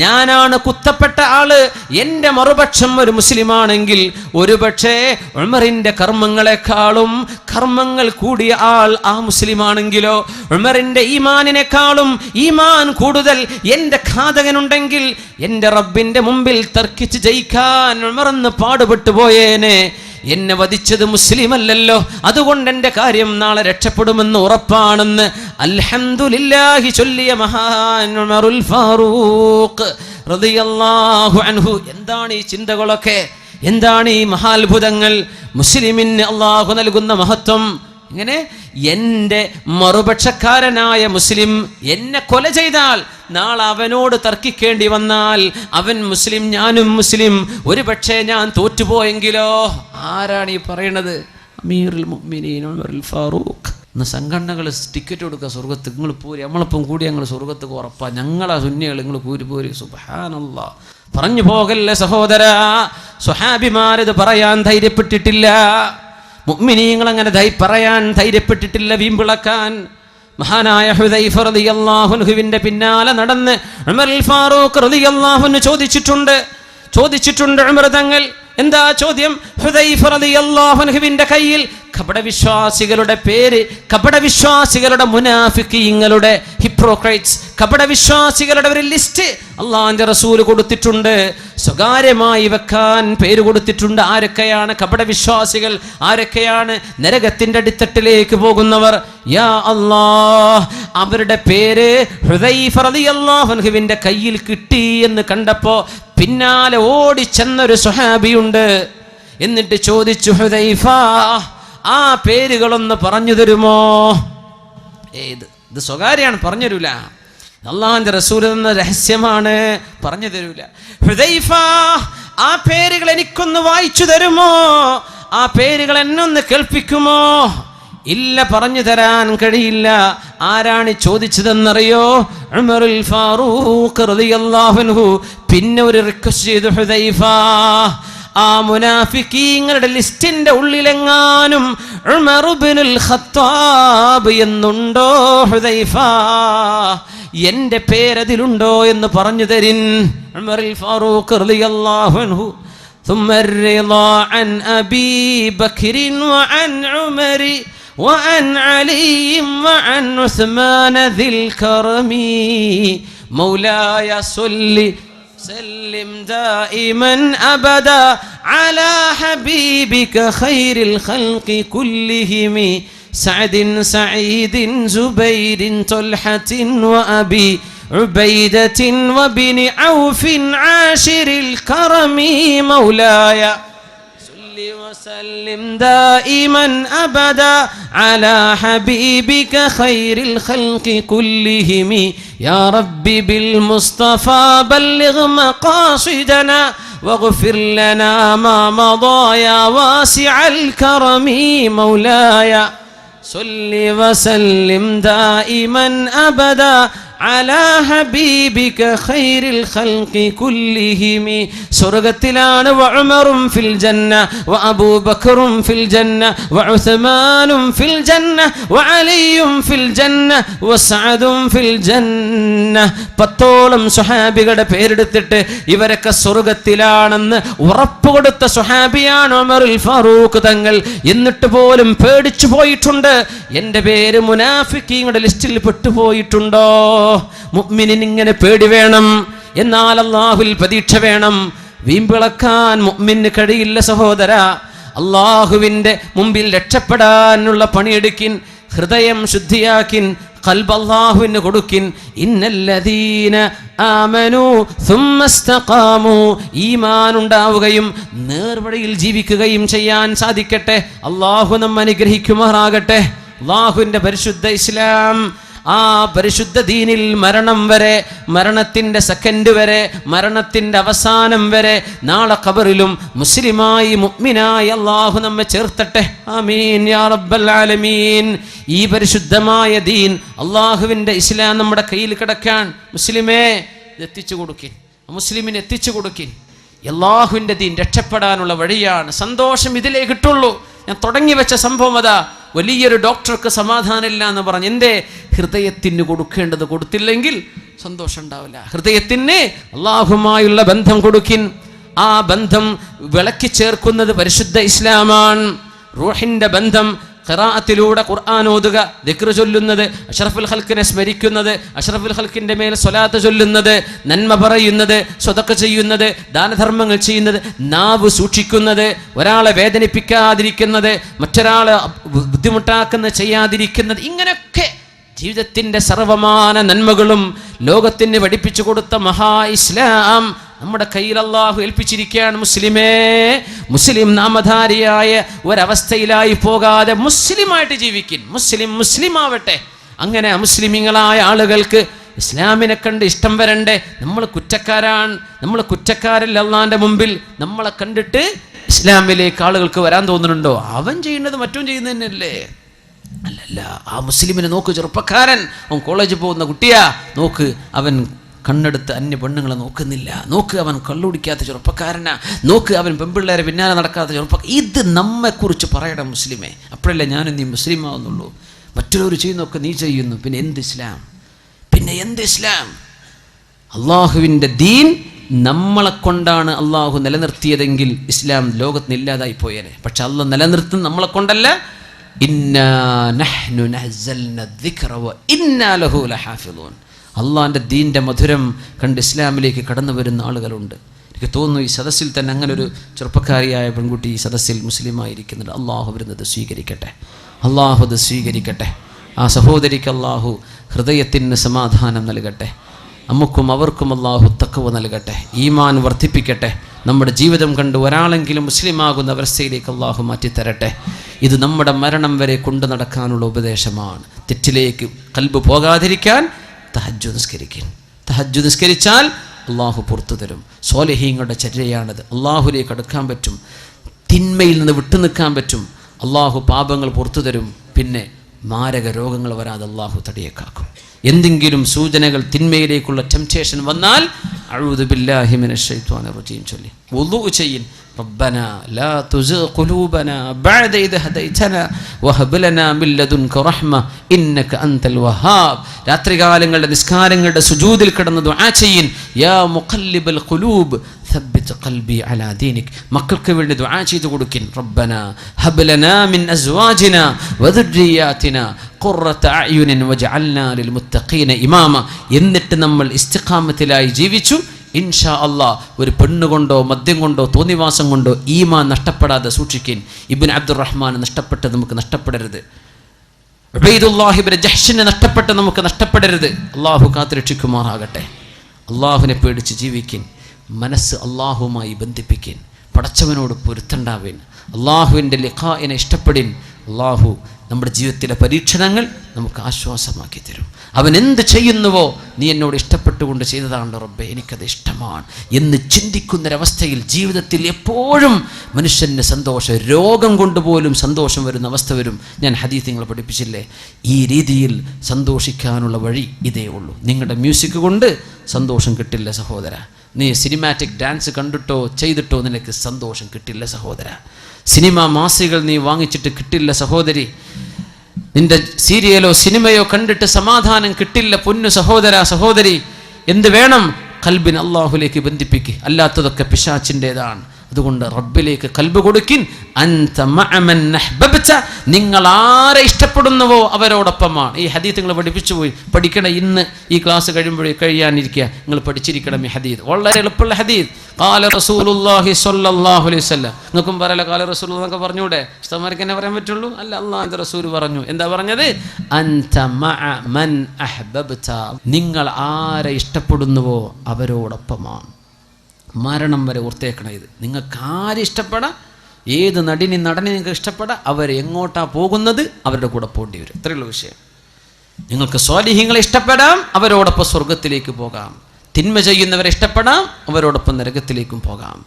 ഞാനാണ് കുത്തപ്പെട്ട ആള്, എൻ്റെ മറുപക്ഷം ഒരു മുസ്ലിമാണെങ്കിൽ, ഒരുപക്ഷേ ഉമറിൻ്റെ കർമ്മങ്ങളെക്കാളും കർമ്മങ്ങൾ കൂടിയ ആൾ ആ മുസ്ലിമാണെങ്കിലോ, ഉമറിൻ്റെ ഈമാനിനേക്കാളും ഈമാൻ കൂടുതൽ എൻ്റെ ഘാതകനുണ്ടെങ്കിൽ, എൻ്റെ റബ്ബിൻ്റെ മുമ്പിൽ തർക്കിച്ച് ജയിക്കാൻ ഉമറെന്ന് പാടുപെട്ടു പോയേനെ. എന്നെ വധിച്ചത് മുസ്ലിം അല്ലല്ലോ, അതുകൊണ്ട് എൻ്റെ കാര്യം നാളെ രക്ഷപ്പെടുമെന്ന് ഉറപ്പാണെന്ന് അൽഹംദുലില്ലാഹി ചൊല്ലിയ മഹാൻ ഉമറുൽ ഫാറൂഖ് റളിയല്ലാഹു അൻഹു. എന്താണ് ഈ ചിന്തകളൊക്കെ? എന്താണ് ഈ മഹാത്ഭുതങ്ങൾ? മുസ്ലിമിന് അള്ളാഹു നൽകുന്ന മഹത്വം. ഇങ്ങനെ എൻ്റെ മറുപക്ഷക്കാരനായ മുസ്ലിം എന്നെ കൊല ചെയ്താൽ, നാളെ അവനോട് തർക്കിക്കേണ്ടി വന്നാൽ, അവൻ മുസ്ലിം ഞാനും മുസ്ലിം, ഒരു പക്ഷേ ഞാൻ തോറ്റുപോയെങ്കിലോ? ആരാണ് ഈ പറയണത്? അമീറുൽ മുഅ്മിനീൻ ഉമറുൽ ഫാറൂഖ്. ഇന്ന് സംഘടനകൾ ടിക്കറ്റ് കൊടുക്കുക സ്വർഗത്ത്, നിങ്ങൾ പോരി, നമ്മളിപ്പം കൂടി ഞങ്ങൾ സ്വർഗത്ത് ഉറപ്പാ, ഞങ്ങളാ സുന്നികൾ, നിങ്ങൾ കൂരി പോരി. സുബ്ഹാനല്ലാഹ്. പറഞ്ഞു പോകല്ലേ സഹോദരാ. സ്വഹാബിമാരത് പറയാൻ ധൈര്യപ്പെട്ടിട്ടില്ല, മുഅ്മിനീങ്ങൾ അങ്ങനെ പറയാൻ ധൈര്യപ്പെട്ടിട്ടില്ല, വീമ്പിളക്കാൻ. മഹാനായ ഹുദൈഫ റളിയല്ലാഹു അൻഹുവിന്റെ പിന്നാലെ നടന്ന് ഉമറുൽ ഫാറൂഖ് റളിയല്ലാഹു അൻഹു ചോദിച്ചിട്ടുണ്ട് ഉമർ തങ്ങൾ. എന്താ ചോദ്യം? ഹുദൈഫ റളിയല്ലാഹു അൻഹുവിന്റെ കയ്യിൽ കപടവിശ്വാസികളുടെ പേര്, കപടവിശ്വാസികളുടെ മുനാഫിഖീങ്ങളുടെ, ഹിപ്രോക്രൈറ്റ്സ്, കപടവിശ്വാസികളുടെ ഒരു ലിസ്റ്റ് അള്ളാഹുവിന്റെ റസൂൽ കൊടുത്തിട്ടുണ്ട്. സ്വകാര്യമായി വെക്കാൻ പേര് കൊടുത്തിട്ടുണ്ട്. ആരൊക്കെയാണ് കപടവിശ്വാസികൾ? ആരൊക്കെയാണ് നരകത്തിന്റെ അടിത്തട്ടിലേക്ക് പോകുന്നവർ? യാ അല്ലാഹ്, അവരുടെ പേര് ഹുദൈഫ റളിയല്ലാഹു അൻഹുവിന്റെ കയ്യിൽ കിട്ടി എന്ന് കണ്ടപ്പോ പിന്നാലെ ഓടിച്ചെന്നൊരു സ്വഹാബിയുണ്ട്. എന്നിട്ട് ചോദിച്ചു, ഹുദൈഫ, ആ പേരുകളൊന്ന് പറഞ്ഞു തരുമോ? ഇത് സ്വകാര്യാണ്, പറഞ്ഞുതരൂല. അള്ളാഹുവിന്റെ റസൂൽ എന്ന രഹസ്യമാണ്, പറഞ്ഞു തരൂല. ഹുദൈഫ, ആ പേരുകൾ എനിക്കൊന്ന് വായിച്ചു തരുമോ? ആ പേരുകൾ എന്നൊന്ന് കേൾപ്പിക്കുമോ? ഇല്ല, പറഞ്ഞു തരാൻ കഴിയില്ല. ആരാണ് ചോദിച്ചതെന്നറിയോ? ഉമറുൽ ഫാറൂഖ് റളിയല്ലാഹു അൻഹു. പിന്നെ ഒരു റിക്വസ്റ്റ് ചെയ്തു, ഹുദൈഫ, ആ മുനാഫിക്കീങ്ങളുടെ ലിസ്റ്റിന്റെ ഉള്ളിലെങ്ങാനും ഉമർ ഇബ്നുൽ ഖത്താബ് എന്നുണ്ടോ ഹുദൈഫ? എന്റെ പേരതിലുണ്ടോ എന്ന് പറഞ്ഞു തരിൻ. ഉമറുൽ ഫാറൂഖ് റളിയല്ലാഹു അൻഹു. ثم الرضا عن أبي بكر وعن عمر وعن علي وعن عثمان ذي الكرم مولاي صل سلم دائما أبدا على حبيبك خير الخلق كلهم سعد سعيد زبير طلحة وأبي عبيدة وبن عوف عاشر الكرم مولاي صل وسلم دائما أبدا على حبيبك خير الخلق كلهم يا ربي بالمصطفى بلغ مقاصدنا واغفر لنا ما مضى يا واسع الكرم مولاي صل وسلم دائما أبدا على حبيبك خير الخلق كلهم سرغتلان وعمر في الجنة وأبو بكر في الجنة وعثمان في الجنة وعلي في الجنة وسعد في الجنة. പത്തോളം സ്വഹാബികളുടെ പേരെടുത്തിട്ട് ഇവരൊക്കെ സ്വർഗത്തിലാണെന്ന് ഉറപ്പ് കൊടുത്ത സ്വഹാബിയാണ് ഉമറുൽ ഫാറൂഖ് തങ്ങൾ. എന്നിട്ട് പോലും പേടിച്ചു പോയിട്ടുണ്ട്. എൻ്റെ പേര് മുനാഫിക്കീങ്ങളുടെ ലിസ്റ്റിൽ പെട്ടുപോയിട്ടുണ്ടോ? മുഅ്മിനിന് ഇങ്ങനെ പേടി വേണം, എന്നാൽ അല്ലാഹുവിൽ പ്രതീക്ഷ വേണം. വീമ്പിളക്കാൻ മുഅ്മിന് കഴിയില്ല സഹോദര. അല്ലാഹുവിൻ്റെ മുമ്പിൽ രക്ഷപ്പെടാനുള്ള പണിയെടുക്കിൻ, ഹൃദയം ശുദ്ധിയാക്കിൻ, ഖൽബ് അല്ലാഹുവിന് കൊടുക്കിൻ. ഇന്നല്ലദീന ആമനൂ സുമ്മ ഇസ്തഖാമൂ, ഈമാൻ ഉണ്ടാവുകയും നേർവഴിയിൽ ജീവിക്കുകയും ചെയ്യാൻ സാധിക്കട്ടെ. അല്ലാഹു നമ്മെ അനുഗ്രഹിക്കുമാറാകട്ടെ. അല്ലാഹുവിൻ്റെ പരിശുദ്ധ ഇസ്ലാം, ആ പരിശുദ്ധ ദീനിൽ മരണം വരെ, മരണത്തിൻ്റെ സെക്കൻഡ് വരെ, മരണത്തിൻ്റെ അവസാനം വരെ, നാളെ ഖബറിലും മുസ്ലിമായി മുഅ്മിനായി അല്ലാഹു നമ്മെ ചേർത്തട്ടെ. ആമീൻ യാ റബ്ബൽ ആലമീൻ. ഈ പരിശുദ്ധമായ ദീൻ, അല്ലാഹുവിൻ്റെ ഇസ്ലാം നമ്മുടെ കയ്യിൽ കിടക്കാൻ മുസ്ലിമേ എത്തിച്ചു കൊടുക്കിൻ, മുസ്ലിമിന് എത്തിച്ചു കൊടുക്കിൻ. അല്ലാഹുവിൻ്റെ ദീൻ രക്ഷപ്പെടാനുള്ള വഴിയാണ്. സന്തോഷം ഇതിലേ കിട്ടുള്ളൂ. ഞാൻ തുടങ്ങി വെച്ച സംഭവം അതാ. വലിയൊരു ഡോക്ടർക്ക് സമാധാനമില്ല എന്ന് പറഞ്ഞ്, എൻ്റെ ഹൃദയത്തിന് കൊടുക്കേണ്ടത് കൊടുത്തില്ലെങ്കിൽ സന്തോഷം ഉണ്ടാവില്ല. ഹൃദയത്തിന് അല്ലാഹുമായുള്ള ബന്ധം കൊടുക്കിൻ. ആ ബന്ധം വിളക്കി ചേർക്കുന്നത് പരിശുദ്ധ ഇസ്ലാമാണ്. റൂഹിൻ്റെ ബന്ധം, ഖിറാഅത്തിലൂടെ ഖുർആൻ ഓതുക, ദിക്ർ ചൊല്ലുന്നത്, അഷ്റഫുൽ ഖൽഖിനെ സ്മരിക്കുന്നത്, അഷ്റഫുൽ ഖൽഖിൻ്റെ മേൽ സ്വലാത്ത് ചൊല്ലുന്നത്, നന്മ പറയുന്നത്, സ്വതക്ക ചെയ്യുന്നത്, ദാനധർമ്മങ്ങൾ ചെയ്യുന്നത്, നാവ് സൂക്ഷിക്കുന്നത്, ഒരാളെ വേദനിപ്പിക്കാതിരിക്കുന്നത്, മറ്റൊരാളെ ബുദ്ധിമുട്ടാക്കുന്ന ചെയ്യാതിരിക്കുന്നത്, ഇങ്ങനെയൊക്കെ ജീവിതത്തിൻ്റെ സർവമാന നന്മകളും ലോകത്തിന് പഠിപ്പിച്ചു കൊടുത്ത മഹാ ഇസ്ലാം നമ്മുടെ കയ്യിൽ അല്ലാഹു ഏൽപ്പിച്ചിരിക്കുകയാണ്. മുസ്ലിമേ, മുസ്ലിം നാമധാരിയായ ഒരവസ്ഥയിലായി പോകാതെ മുസ്ലിമായിട്ട് ജീവിക്കും. മുസ്ലിം ആവട്ടെ. അങ്ങനെ അമുസ്ലിമീങ്ങളായ ആളുകൾക്ക് ഇസ്ലാമിനെ കണ്ട് ഇഷ്ടം വരണ്ടേ? നമ്മൾ കുറ്റക്കാരാണ്, നമ്മൾ കുറ്റക്കാരല്ല. അള്ളാന്റെ മുമ്പിൽ നമ്മളെ കണ്ടിട്ട് ഇസ്ലാമിലേക്ക് ആളുകൾക്ക് വരാൻ തോന്നുന്നുണ്ടോ? അവൻ ചെയ്യുന്നത് മറ്റും ചെയ്യുന്നത് തന്നെയല്ലേ? അല്ലല്ല. ആ മുസ്ലിമിനെ നോക്ക്, ചെറുപ്പക്കാരൻ, അവൻ കോളേജിൽ പോകുന്ന കുട്ടിയാ, നോക്ക്, അവൻ കണ്ണെടുത്ത് അന്യ പെണ്ണുങ്ങളെ നോക്കുന്നില്ല. നോക്ക്, അവൻ കള്ളുടിക്കാത്ത ചെറുപ്പക്കാരനാ. നോക്ക്, അവൻ പെൺപിള്ളേരെ പിന്നാലെ നടക്കാത്ത ചെറുപ്പക്കാരൻ. ഇത് നമ്മെക്കുറിച്ച് പറയണം മുസ്ലിമേ. അപ്പോഴല്ലേ ഞാനും നീ മുസ്ലിം ആവുന്നുള്ളൂ. മറ്റുള്ളവർ ചെയ്യുന്നൊക്കെ നീ ചെയ്യുന്നു. പിന്നെ എന്ത് ഇസ്ലാം? പിന്നെ എന്ത് ഇസ്ലാം? അള്ളാഹുവിൻ്റെ ദീൻ നമ്മളെ കൊണ്ടാണ് അള്ളാഹു നിലനിർത്തിയതെങ്കിൽ ഇസ്ലാം ലോകത്തിന് ഇല്ലാതായി പോയേനെ. പക്ഷെ അള്ളാഹ് നിലനിർത്തും നമ്മളെ കൊണ്ടല്ല. ഇന്നാ നഹ്നു നസ്സൽന ദിക്റ വ ഇന്നാ ലഹു ലഹാഫിളൂൻ. അള്ളാഹിൻ്റെ ദീൻ്റെ മധുരം കണ്ട് ഇസ്ലാമിലേക്ക് കടന്നു വരുന്ന ആളുകളുണ്ട്. എനിക്ക് തോന്നുന്നു ഈ സദസ്സിൽ തന്നെ അങ്ങനെ ഒരു ചെറുപ്പക്കാരിയായ പെൺകുട്ടി ഈ സദസ്സിൽ മുസ്ലിമായിരിക്കുന്നുണ്ട്. അള്ളാഹു വരുന്നത് സ്വീകരിക്കട്ടെ, അള്ളാഹു അത് സ്വീകരിക്കട്ടെ. ആ സഹോദരിക്ക് അള്ളാഹു ഹൃദയത്തിന് സമാധാനം നൽകട്ടെ. നമുക്കും അവർക്കും അള്ളാഹു തഖ്വ നൽകട്ടെ, ഈമാൻ വർദ്ധിപ്പിക്കട്ടെ. നമ്മുടെ ജീവിതം കണ്ട് ഒരാളെങ്കിലും മുസ്ലിമാകുന്ന അവസ്ഥയിലേക്ക് അള്ളാഹു മാറ്റിത്തരട്ടെ. ഇത് നമ്മുടെ മരണം വരെ കൊണ്ടു നടക്കാനുള്ള ഉപദേശമാണ്. തെറ്റിലേക്ക് ഖൽബ് പോകാതിരിക്കാൻ തഹജ്ജുദ് നിസ്കരിക്കും. തഹജ്ജുദ് നിസ്കരിച്ചാൽ അള്ളാഹു പുറത്തു തരും. സ്വാലിഹീങ്ങളുടെ ചര്യയാണത്. അള്ളാഹുലേക്ക് അടുക്കാൻ പറ്റും, തിന്മയിൽ നിന്ന് വിട്ടുനിൽക്കാൻ പറ്റും. അള്ളാഹു പാപങ്ങൾ പുറത്തു തരും. പിന്നെ മാരക രോഗങ്ങൾ വരാതെ അള്ളാഹു തടിയേക്കാക്കും. എന്തെങ്കിലും സൂചനകൾ തിന്മയിലേക്കുള്ള ടെംപ്റ്റേഷൻ വന്നാൽ അഊദു ബില്ലാഹി മിനശ് ശൈത്വാനിർ റജീം ചൊല്ലി വുളൂ ചെയ്യിൻ. റബ്ബനാ ലാ തുസിഗ് ഖുലൂബനാ ബഅദ ഇദ് ഹദൈതനാ വഹബ് ലനാ മിൻ ലദുൻക റഹ്മ ഇന്നക അൻതൽ വഹാബ്. രാത്രികാലങ്ങളുടെ നിസ്കാരങ്ങളുടെ സുജൂദിൽ കിടന്ന് ദുആ ചെയ്യിൻ. യാ മുഖല്ലിബൽ ഖുലൂബ് ثبت قلبي على دينك. മക്കൾക്ക് വേണ്ടി ദുആ ചെയ്തു കൊടുക്കിൻ. റബ്ബനാ ഹബ് ലനാ മിൻ അസ്വാജിനാ വദുർരിയാതിനാ ഖുർറത അയുനിൻ വജഅൽനാ ലിൽമുത്തഖീന ഇമാമ. എന്നിട്ട് നമ്മൾ ഇസ്തിഖാമത്തിലായി ജീവിച്ചു. ഇൻഷാ അല്ലാഹ് ഒരു പെണ്ണുകൊണ്ടോ മദ്യം കൊണ്ടോ തോന്നിവാസം കൊണ്ടോ ഈമാൻ നഷ്ടപ്പെടാതെ സൂക്ഷിക്കിൻ. ഇബ്നു അബ്ദുറഹ്മാൻ നഷ്ടപ്പെട്ടത് നമുക്ക് നഷ്ടപ്പെടരുത്. ഉബൈദുല്ലാഹി ഇബ്നു ജഹ്ഷിനെ നഷ്ടപ്പെട്ട നമുക്ക് നഷ്ടപ്പെടരുത്. അല്ലാഹു കാത്തുരക്ഷിക്കുമാറാകട്ടെ. അല്ലാഹുവിനെ പേടിച്ച് ജീവിക്കിൻ. മനസ്സ് അള്ളാഹുവുമായി ബന്ധിപ്പിക്കിൻ. പടച്ചവനോട് പൊരുത്തണ്ടാവേൻ. അള്ളാഹുവിൻ്റെ ലിഖാഇനെ ഇഷ്ടപ്പെടിൻ. അള്ളാഹു നമ്മുടെ ജീവിതത്തിലെ പരീക്ഷണങ്ങൾ നമുക്ക് ആശ്വാസമാക്കി തരും. അവൻ എന്ത് ചെയ്യുന്നുവോ നീ എന്നോട് ഇഷ്ടപ്പെട്ടുകൊണ്ട് ചെയ്തതാണല്ലോ റബ്ബേ, എനിക്കത് ഇഷ്ടമാണ് എന്ന് ചിന്തിക്കുന്നൊരവസ്ഥയിൽ ജീവിതത്തിൽ എപ്പോഴും മനുഷ്യന് സന്തോഷം, രോഗം കൊണ്ടുപോലും സന്തോഷം വരുന്ന അവസ്ഥ വരും. ഞാൻ ഹദീസ് നിങ്ങളെ പഠിപ്പിച്ചില്ലേ? ഈ രീതിയിൽ സന്തോഷിക്കാനുള്ള വഴി ഇതേ ഉള്ളൂ. നിങ്ങളുടെ മ്യൂസിക് കൊണ്ട് സന്തോഷം കിട്ടില്ല സഹോദര. നീ സിനിമാറ്റിക് ഡാൻസ് കണ്ടിട്ടോ ചെയ്തിട്ടോ നിനക്ക് സന്തോഷം കിട്ടില്ല സഹോദര. സിനിമ മാസികൾ നീ വാങ്ങിച്ചിട്ട് കിട്ടില്ല സഹോദരി. നിന്റെ സീരിയലോ സിനിമയോ കണ്ടിട്ട് സമാധാനം കിട്ടില്ല പൊന്നു സഹോദര സഹോദരി. എന്ത് വേണം? ഖൽബിനെ അള്ളാഹുലേക്ക് ബന്ധിപ്പിക്കുക. അല്ലാത്തതൊക്കെ പിശാചിൻ്റെതാണ്. അതുകൊണ്ട് റബ്ബിലേക്ക് ഖൽബ് കൊടുക്കിൻ. അൻത മഅമൻ അഹ്ബബ്ത. നിങ്ങൾ ആരെ ഇഷ്ടപ്പെടുന്നുവോ അവരോടൊപ്പമാണ്. ഈ ഹദീസ് നിങ്ങൾ പഠിപ്പിച്ചു പോയി. പഠിക്കണം. ഇന്ന് ഈ ക്ലാസ് കഴിയാനിരിക്കുക നിങ്ങൾ പഠിച്ചിരിക്കണം ഈ ഹദീസ്. വളരെ എളുപ്പമുള്ള ഹദീസ്. ഖാല റസൂലുള്ളാഹി സ്വല്ലല്ലാഹു അലൈഹി വസല്ലം. നിങ്ങൾക്കും പറയല ഖാല റസൂലുള്ളാഹി എന്നൊക്കെ പറഞ്ഞൂടെ? ഉസ്താദ്മാർക്ക് എന്നെ പറയാൻ പറ്റുള്ളൂ? അല്ല, അല്ലാഹുവിൻ്റെ റസൂൽ പറഞ്ഞു. എന്താ പറഞ്ഞത്? അൻത മഅമൻ അഹ്ബബ്ത. നിങ്ങൾ ആരെ ഇഷ്ടപ്പെടുന്നുവോ അവരോടൊപ്പമാണ്. മരണം വരെ ഓർത്തേക്കണം ഇത്. നിങ്ങൾക്ക് ആരെ ഇഷ്ടപ്പെടാം, ഏത് നടനെ നിങ്ങൾക്ക് ഇഷ്ടപ്പെടാം, അവരെങ്ങോട്ടാ പോകുന്നത് അവരുടെ കൂടെ പോകേണ്ടി വരും. ഇത്രയുള്ള വിഷയം. നിങ്ങൾക്ക് സ്വാലിഹീങ്ങളെ ഇഷ്ടപ്പെടാം, അവരോടൊപ്പം സ്വർഗത്തിലേക്ക് പോകാം. തിന്മ ചെയ്യുന്നവരെ ഇഷ്ടപ്പെടാം, അവരോടൊപ്പം നരകത്തിലേക്കും പോകാം.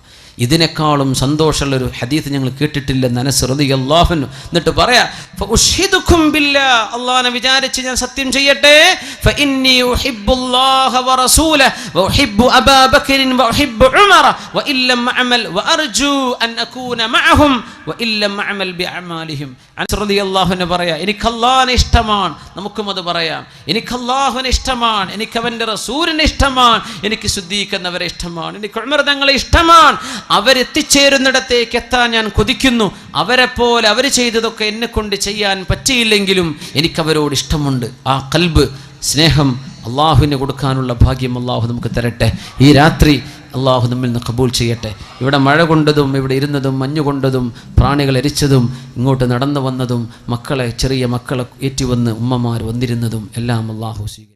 ഇതിനേക്കാളും സന്തോഷമുള്ളൊരു ഹദീസ് ഞങ്ങൾ കേട്ടിട്ടില്ലെന്ന് അനസ് റളിയല്ലാഹു അൻഹു. എന്നിട്ട് പറയാ, ഫഉഷ്ഹിദുകും ബില്ലാഹ്, അല്ലാഹനെ വിചാരിച്ച് ഞാൻ സത്യം ചെയ്യട്ടെ, ഫഇന്നി ഉഹിബ്ബുല്ലാഹ വറസൂലഹു വഉഹിബ്ബു അബാ ബക്രിൻ വഉഹിബ്ബു ഉമറ വഇല്ലം അഅമൽ വഅർജു അൻ അകൂന മഅഹും വഇല്ലം അഅമൽ ബിഅമാലിഹിം. അനസ് റളിയല്ലാഹു അൻഹു പറയാ, എനിക്ക് അല്ലാഹനെ ഇഷ്ടമാണ്. നമുക്കും അത് പറയാം. എനിക്ക് അല്ലാഹുവിനെ ഇഷ്ടമാണ്, എനിക്ക് അവൻ്റെ റസൂലിനെ ഇഷ്ടമാണ്, എനിക്ക് സിദ്ദീഖ് എന്നവരെ ഇഷ്ടമാണ്, എനിക്ക് ഉമർ തങ്ങളെ ഇഷ്ടമാണ്. അവരെത്തിച്ചേരുന്നിടത്തേക്ക് എത്താൻ ഞാൻ കൊതിക്കുന്നു. അവരെ പോലെ അവർ ചെയ്തതൊക്കെ എന്നെ കൊണ്ട് ചെയ്യാൻ പറ്റിയില്ലെങ്കിലും എനിക്കവരോട് ഇഷ്ടമുണ്ട്. ആ ഖൽബ്, സ്നേഹം അള്ളാഹുവിന് കൊടുക്കാനുള്ള ഭാഗ്യം അള്ളാഹു നമുക്ക് തരട്ടെ. ഈ രാത്രി അള്ളാഹു നമ്മിൽ നിന്ന് കബൂൽ ചെയ്യട്ടെ. ഇവിടെ മഴ കൊണ്ടതും ഇവിടെ ഇരുന്നതും മഞ്ഞുകൊണ്ടതും പ്രാണികൾ എരിച്ചതും ഇങ്ങോട്ട് നടന്നു വന്നതും ചെറിയ മക്കളെ ഏറ്റുവന്ന് ഉമ്മമാർ വന്നിരുന്നതും എല്ലാം അള്ളാഹു സ്വീകരിക്കും.